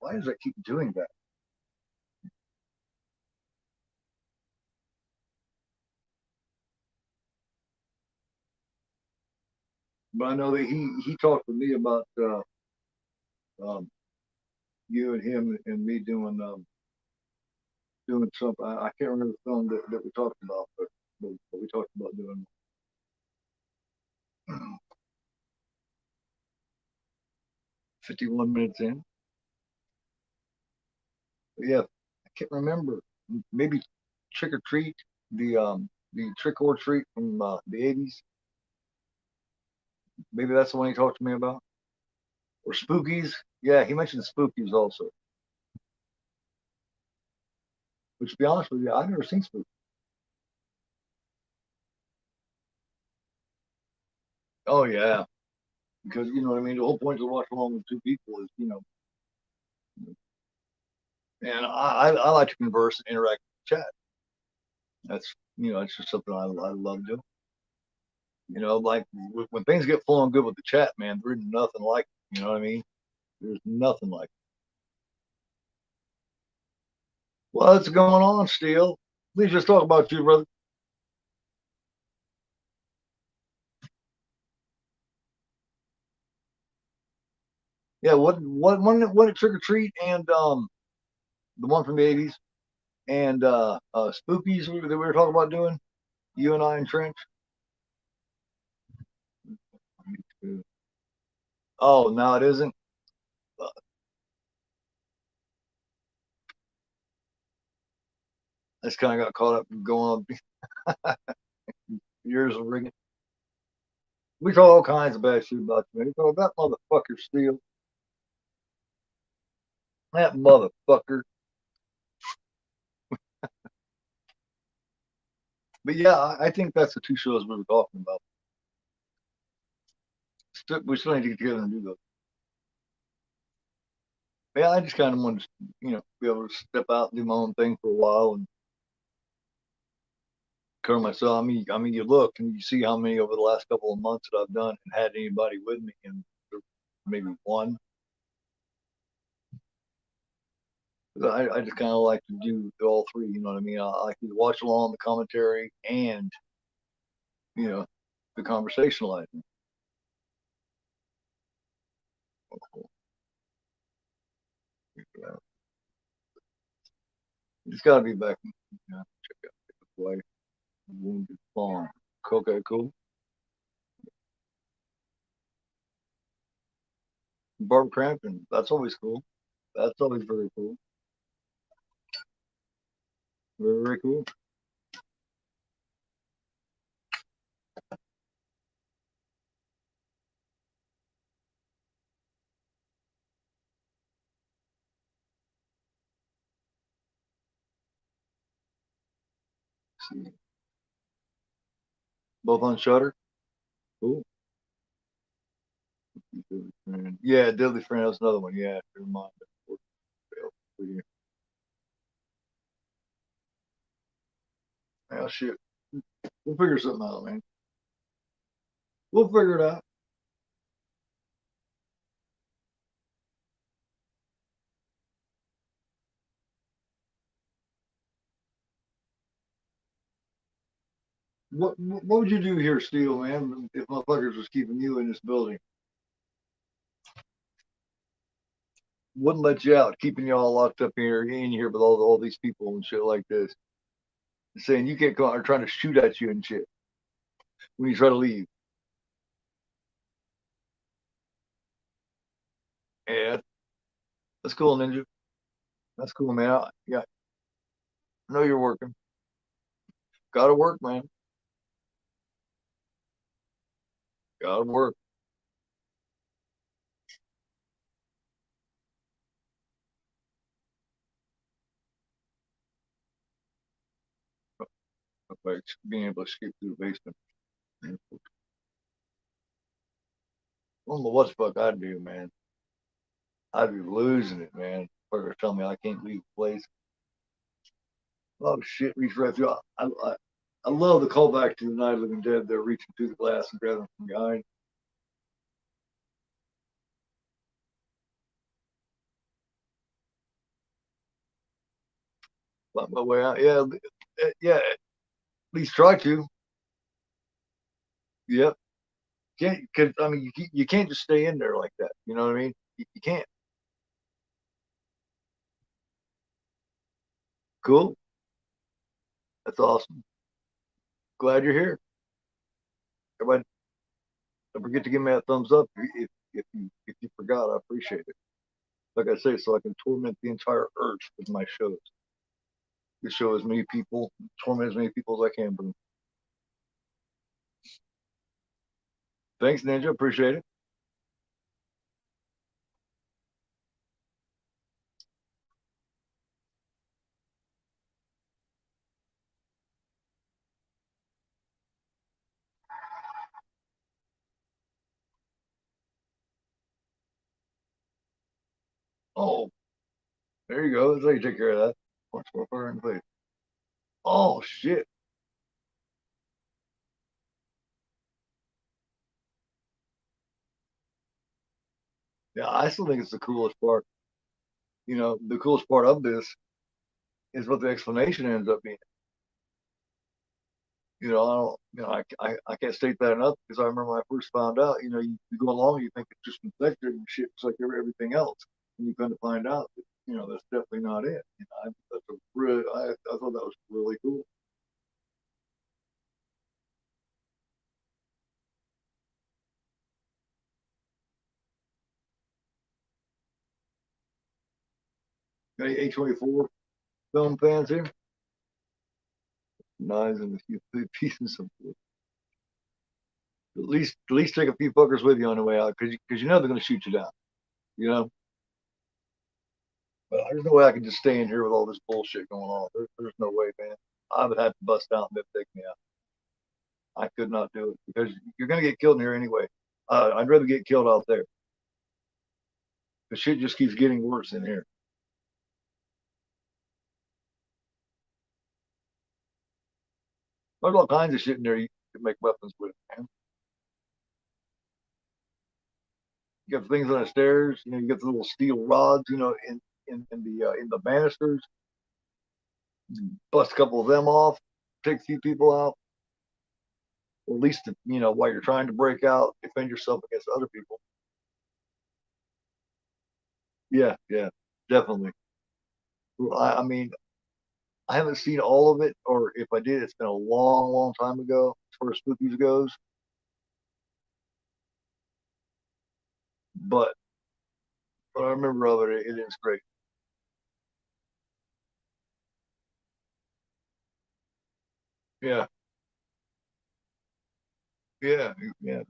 Why does that keep doing that? But I know that he talked with me about um, you and him and me doing something. I can't remember the film that we talked about, but we talked about doing 51 minutes in. But yeah, I can't remember. Maybe Trick or Treat, the Trick or Treat from the 80s. Maybe that's the one he talked to me about. Or Spookies. Yeah, he mentioned Spookies also. Which, to be honest with you, I've never seen Spookies. Oh yeah, because you know what I mean. The whole point to watch along with two people is and I like to converse and interact with chat. That's it's just something I love doing. Like when things get flowing good with the chat, man, there's nothing like it. You know what I mean? There's nothing like it. What's going on, Steele? Please just talk about you, brother. Yeah, what one at Trick or Treat and the one from the 80s and Spookies that we were talking about doing, you and I and Trench. Oh, no, it isn't. Uh, I just kind of got caught up going on years of rigging. We talk all kinds of bad shit about you, man. We talk that motherfucker Steele. That motherfucker. But yeah, I think that's the two shows we were talking about. We still need to get together and do those. Yeah, I just kind of wanted to, be able to step out and do my own thing for a while and cover myself. I mean, you look and you see how many over the last couple of months that I've done and had anybody with me, and maybe one. I just kind of like to do all three. You know what I mean? I like to watch along the commentary and you know the conversationalizing. It's got to be back. Check out the wife, wounded fawn. Okay, cool. Barb Crampton. That's always cool. That's always very cool. Very, very cool. See, both on Shutter. Cool. Yeah, Deadly Friend. That's another one. Yeah, never mind. Yeah, shit. We'll figure something out, man. We'll figure it out. What would you do here, Steele, man, if motherfuckers was keeping you in this building? Wouldn't let you out, keeping you all locked up here in here with all these people and shit like this, saying you can't go out or trying to shoot at you and shit when you try to leave. Yeah, that's cool, Ninja. That's cool, man. Yeah, I know you're working. Gotta work, man. Gotta work. Like being able to escape through the basement. I don't know what the fuck I'd do, man. I'd be losing it, man. Fuckers tell me I can't leave the place. Oh shit, reach right through. I love the callback to the Night of the Living Dead. They're reaching through the glass and grabbing from behind. find my way out. Yeah, yeah. At least try to. Yep. Can't because I mean you can't just stay in there like that. You know what I mean? You can't. Cool. That's awesome. Glad you're here. Everybody, don't forget to give me that thumbs up if you forgot. I appreciate it. Like I say, so I can torment the entire earth with my shows. To show as many people, torment as many people as I can. But thanks, Ninja. Appreciate it. Oh, there you go. That's how you take care of that. Watch more fire in the face. Oh shit. Yeah, I still think it's the coolest part. The coolest part of this is what the explanation ends up being. I don't, I can't state that enough because I remember when I first found out, you go along, you think it's just infected and shit, just like everything else. And you kind of find out that, that's definitely not it. I thought that was really cool. Any A24 film fans here? Knives and a few pieces of wood. At least take a few fuckers with you on the way out because you know they're going to shoot you down. You know, but there's no way I can just stay in here with all this bullshit going on. There's no way, man. I would have to bust out and they'd take me out. I could not do it because you're going to get killed in here anyway. I'd rather get killed out there. The shit just keeps getting worse in here. There's all kinds of shit in there you can make weapons with, man. You got things on the stairs. You got the little steel rods. In the banisters. Bust a couple of them off. Take a few people out. Or at least, while you're trying to break out, defend yourself against other people. Yeah, yeah, definitely. Well, I mean, I haven't seen all of it, or if I did, it's been a long, long time ago as far as spookies goes. But what I remember of it, it is great. Yeah, yeah, yeah.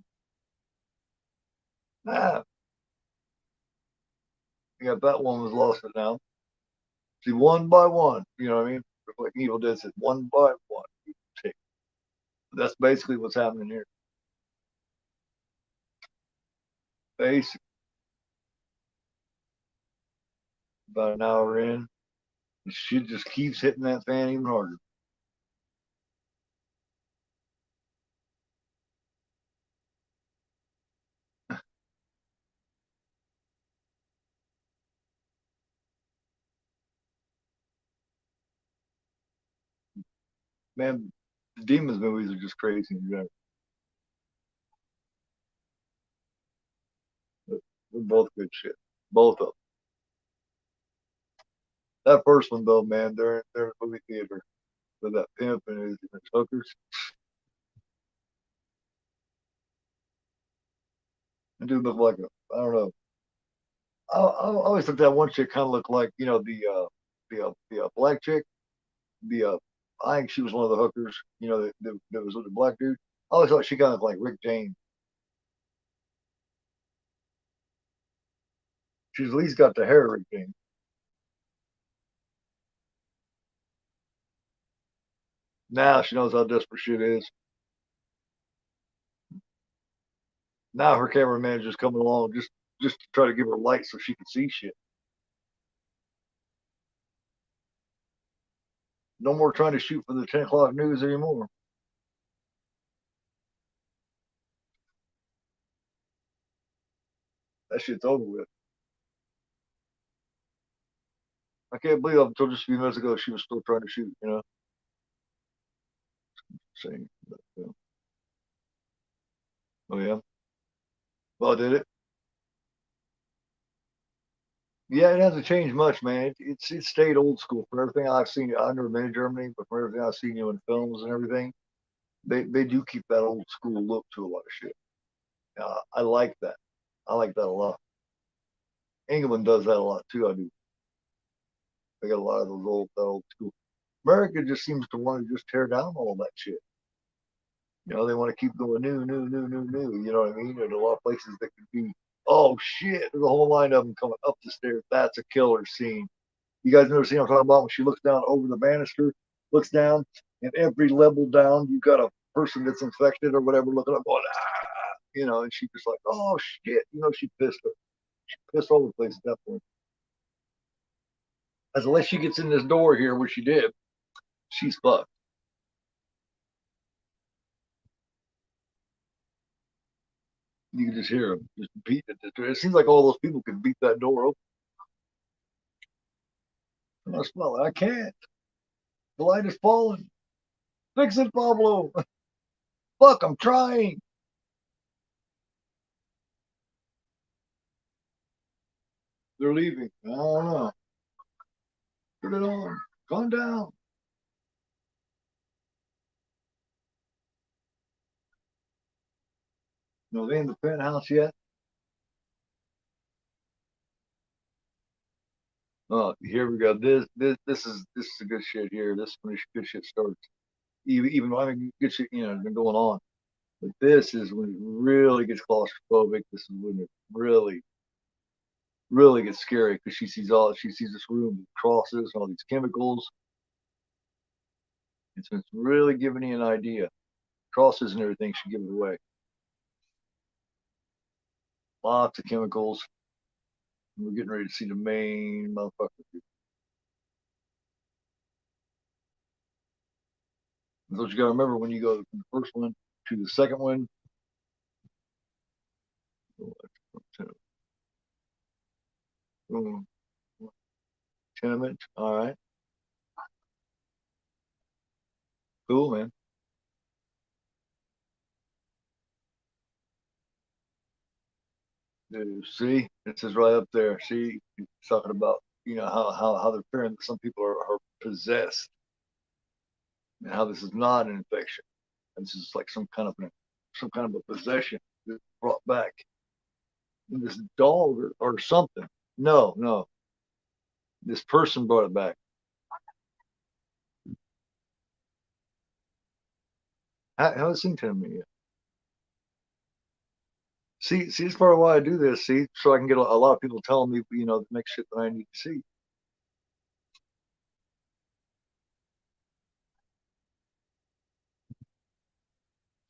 Ah, yeah, that one was lost it now. See, one by one, you know what I mean? Like Evil Dead said, one by one. Take. That's basically what's happening here. Basically, about an hour in, the shit just keeps hitting that fan even harder. Man, the Demons movies are just crazy in general. They're both good shit. Both of them. That first one though, man, they're in the movie theater with that pimp and his hookers. And dude looked like I don't know. I always thought that one chick kind of looked like the black chick. The I think she was one of the hookers. That was with the black dude. I always thought she kind of looked like Rick James. She's at least got the hair of Rick James. Now she knows how desperate shit is. Now her camera manager's coming along just to try to give her light so she can see shit. No more trying to shoot for the 10 o'clock news anymore. That shit's over with. I can't believe up until just a few minutes ago she was still trying to shoot. Saying, oh yeah. Well, did it? Yeah, it hasn't changed much, man. It stayed old school from everything I've seen. I've never been to Germany, but from everything I've seen in films and everything, they do keep that old school look to a lot of shit. I like that. I like that a lot. England does that a lot too. I do. They got a lot of those old school. America just seems to want to just tear down all that shit. They want to keep going new, new, new, new, new. You know what I mean? There's a lot of places that could be. Oh shit! There's a whole line of them coming up the stairs. That's a killer scene. You guys never seen what I'm talking about when she looks down over the banister, looks down, and every level down, you got a person that's infected or whatever looking up, going, and she just like, oh shit, she pissed her. She pissed all over the place at that point. As unless she gets in this door here, which she did, she's fucked. You can just hear them just beat it. It seems like all those people can beat that door open. I smell it. I can't. The light is falling. Fix it, Pablo. Fuck, I'm trying. They're leaving. I don't know. Put it on. Calm down. No, they in the penthouse yet. Oh, here we go. This is a good shit here. This is when good shit starts. Even though I mean good shit, has been going on. But this is when it really gets claustrophobic. This is when it really, really gets scary because she sees this room with crosses and all these chemicals. And so it's really giving you an idea. Crosses and everything should give it away. Lots of chemicals. We're getting ready to see the main motherfucker. So you gotta remember when you go from the first one to the second one. Tenement. All right. Cool, man. See, it says right up there. See, it's talking about how they're fearing that some people are possessed, and how this is not an infection. And this is like some kind of a possession that's brought back. And this dog or something. No, no, this person brought it back. How is it telling me yet? See, it's part of why I do this. See, so I can get a lot of people telling me, the next shit that I need to see.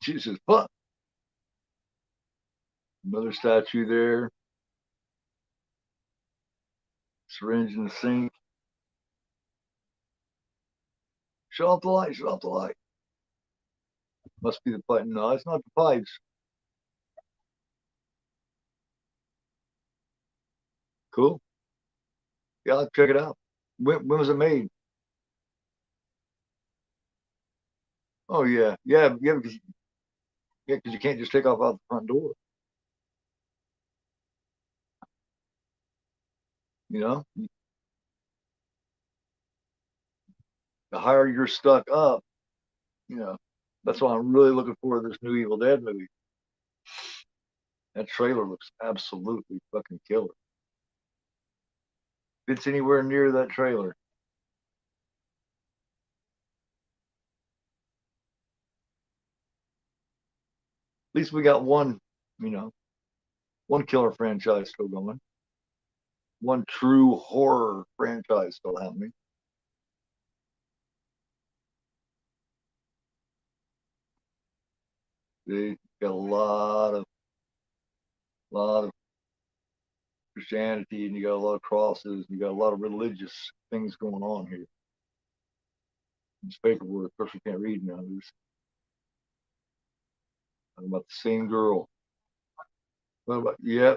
Jesus, fuck. Another statue there. Syringe in the sink. Shut off the light. Shut off the light. Must be the pipe. No, it's not the pipes. Cool. Yeah, I'll check it out. When was it made? Oh yeah, yeah, because you can't just take off out the front door. You know, the higher you're stuck up, you know. That's why I'm really looking forward to this new Evil Dead movie. That trailer looks absolutely fucking killer. If it's anywhere near that trailer, at least we got you know, one killer franchise still going, one true horror franchise still happening. They got a lot of Christianity, and you got a lot of crosses, and you got a lot of religious things going on here. This paperwork, of course, we can't read now. It's talking about the same girl. What about, yeah,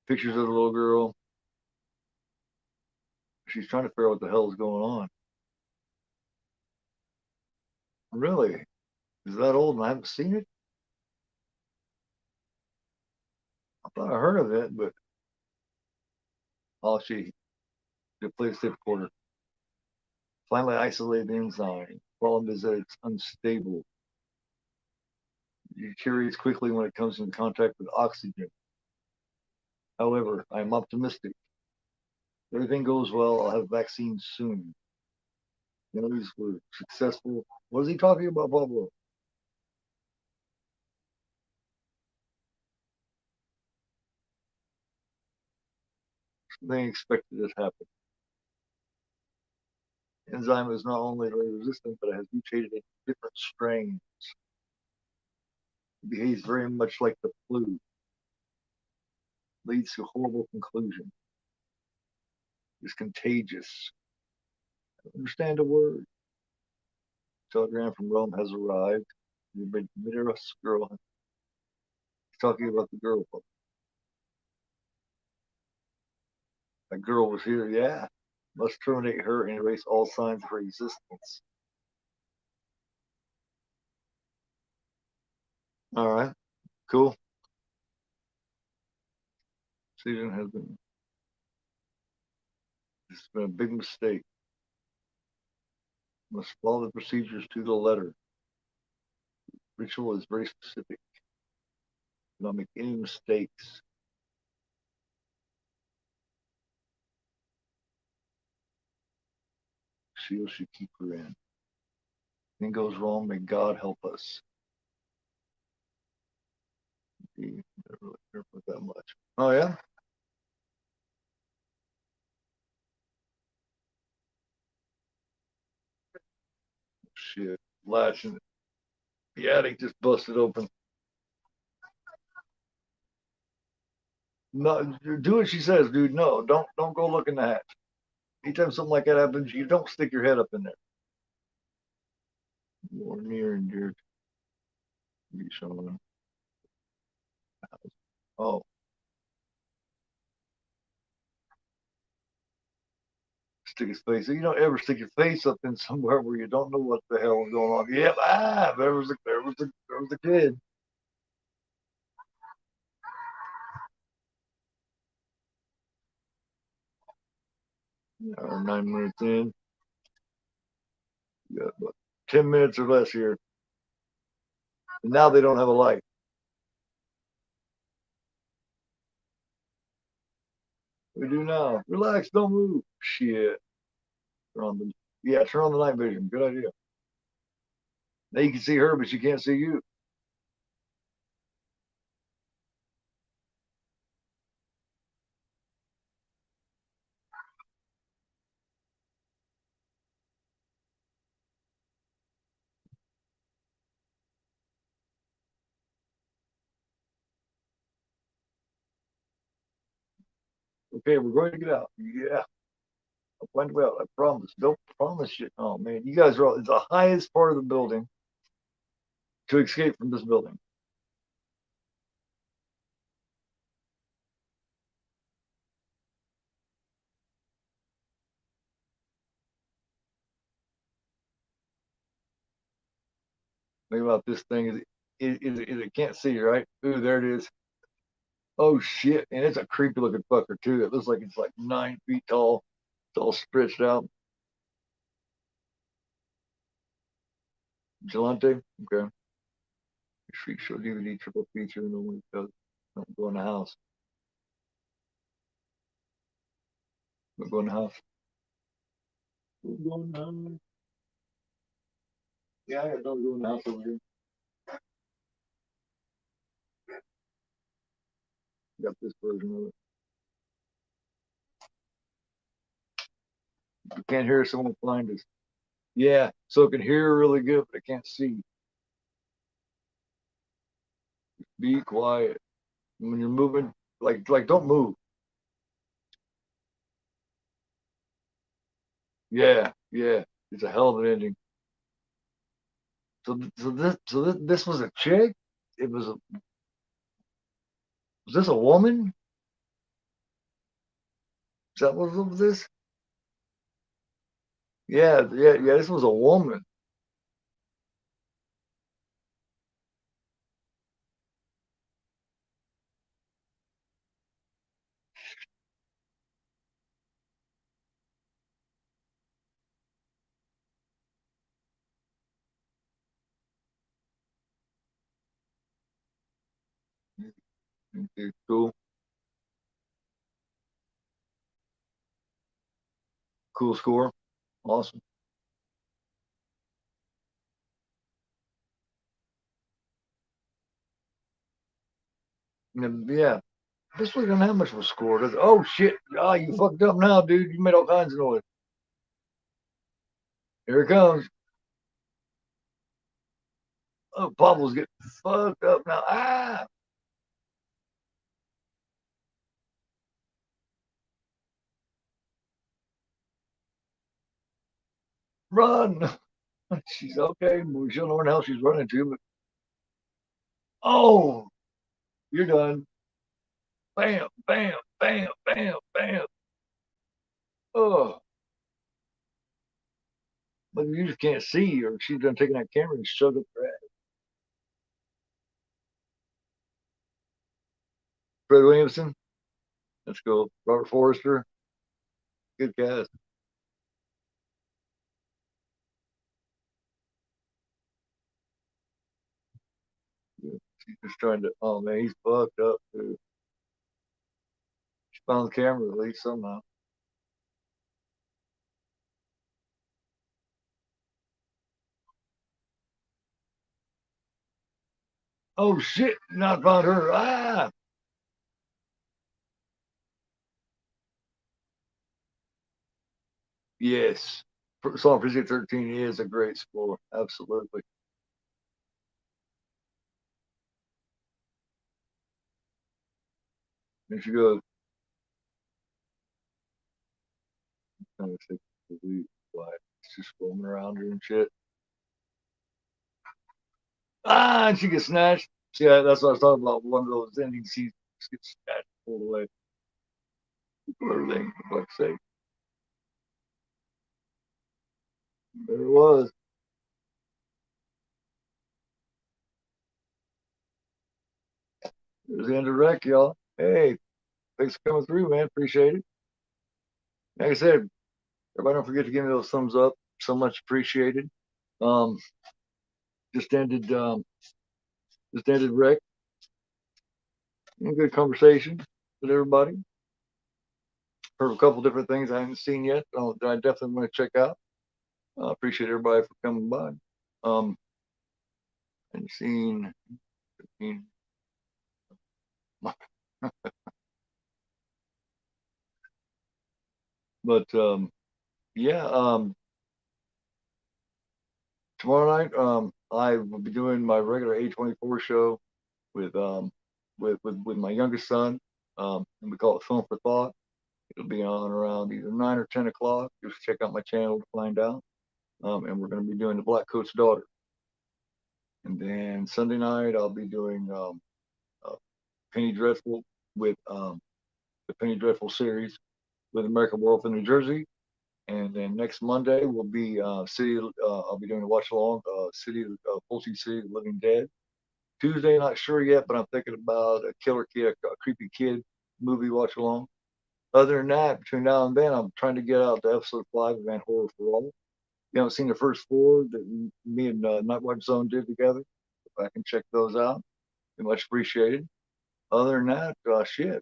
pictures of the little girl. She's trying to figure out what the hell is going on. Really? Is that old and I haven't seen it? I thought I heard of it, but she depletes the quarter. Finally isolated the enzyme. Problem is that it's unstable. It deteriorates quickly when it comes in contact with oxygen. However, I am optimistic. If everything goes well, I'll have vaccines soon. These were successful. What is he talking about, Pablo? They expected this to happen. Enzyme is not only resistant, but it has mutated into different strains. It behaves very much like the flu. Leads to a horrible conclusion. It's contagious. I don't understand a word. Telegram from Rome has arrived. The Mideros girl. He's talking about the girl. That girl was here, yeah. Must terminate her and erase all signs of her existence. All right, cool. Decision has been. This has been a big mistake. Must follow the procedures to the letter. Ritual is very specific. Do not make any mistakes. Seal should keep her in. Anything goes wrong, may God help us. He never really cared about that much. Oh yeah? Shit. Latching. The attic just busted open. No, do what she says, dude. No, don't go look in the hatch. Anytime something like that happens, you don't stick your head up in there. More near and dear to be someone. Oh, stick his face. You don't ever stick your face up in somewhere where you don't know what the hell is going on. Yep, there was a kid. Or 9 minutes in. You got about 10 minutes or less here. And now they don't have a light. We do now. Relax, don't move. Shit. Turn on the night vision. Good idea. Now you can see her, but she can't see you. Okay, we're going to get out. Yeah, I'll find you out. I promise. Don't promise you. Oh man, you guys are all. It's the highest part of the building to escape from this building. Think about this thing is it can't see, right? Ooh, there it is. Oh shit. And it's a creepy looking fucker too. It looks like it's like 9 feet tall. It's all stretched out. Gelante? Okay. Freak show DVD triple feature no one does. Don't go in the house. Don't go in the house. Don't go in the house. Yeah, I don't go in the house over here. Got this version of it. You can't hear someone find us. Yeah, so it can hear really good, but it can't see. Be quiet. When you're moving, like don't move. Yeah, yeah. It's a hell of an ending. So this was a chick. It was this a woman? Is that what was this? Yeah, yeah, yeah. This was a woman. Okay, cool, cool score, awesome. And yeah, this really doesn't have much of a score, does it? Oh shit! Ah, you fucked up now, dude. You made all kinds of noise. Here it comes. Oh, Pablo's getting fucked up now. Ah, run! She's okay. She don't know where the hell she's running to, but oh, you're done. Bam, bam, bam, bam, bam. Oh, but you just can't see her. She's done taking that camera and shoved up her ass. Fred Williamson, let's go. Robert Forrester, good cast. Yeah. She's just trying to. Oh man, he's fucked up, dude. She found the camera at least somehow. Oh shit! Not found her. Ah, yes. Song for 13 is a great score. Absolutely. And she goes, kind of sick of the weed. Why? It's just roaming around her and shit. Ah, and she gets snatched. See, that's what I was talking about. One of those ending scenes gets snatched, pulled away. Everything, for fuck's sake. There it was. There's the end of the wreck, y'all. Hey, thanks for coming through, man. Appreciate it. Like I said, everybody don't forget to give me those thumbs up. So much appreciated. Um, just ended just ended wreck. Good conversation with everybody. Heard a couple different things I haven't seen yet that I definitely want to check out. I appreciate everybody for coming by. Um, and seen but yeah, tomorrow night I will be doing my regular A24 show with with my youngest son. And we call it Film for Thought. It'll be on around either 9 or 10 o'clock. Just check out my channel to find out. And we're going to be doing the Black Coat's Daughter. And then Sunday night I'll be doing uh, Penny Dreadful with the Penny Dreadful series with American Werewolf in New Jersey. And then next Monday will be City. I'll be doing a watch along. City, Fulci City, of the Living Dead. Tuesday, not sure yet, but I'm thinking about a killer kid, a creepy kid movie watch along. Other than that, between now and then, I'm trying to get out to episode 5 of Van Horror for All. You haven't seen the first 4 that me and Nightwatch Zone did together. If I can check those out, be much appreciated. Other than that, shit,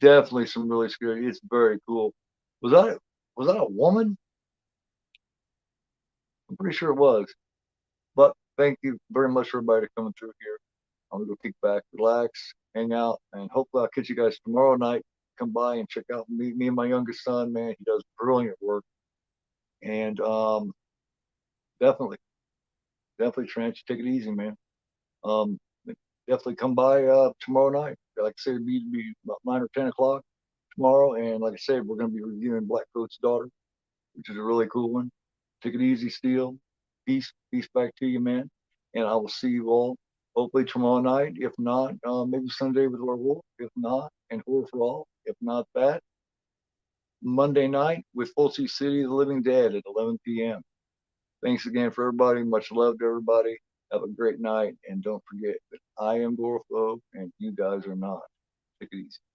definitely some really scary. It's very cool. Was that a woman? I'm pretty sure it was. But thank you very much for everybody coming through here. I'm gonna go kick back, relax, hang out, and hopefully I'll catch you guys tomorrow night. Come by and check out me and my youngest son. Man, he does brilliant work, and definitely, definitely, Trent, take it easy, man. Um, definitely come by tomorrow night. Like I said, it'd be about 9 or 10 o'clock tomorrow, and like I said, we're gonna be reviewing Black Coat's Daughter, which is a really cool one. Take it easy, Steel. Peace back to you, man. And I will see you all hopefully tomorrow night. If not, maybe Sunday with our wolf. If not, and horror for all. If not that, Monday night with Fulci City of the Living Dead at 11 p.m. Thanks again for everybody. Much love to everybody. Have a great night. And don't forget that I am Gorflo and you guys are not. Take it easy.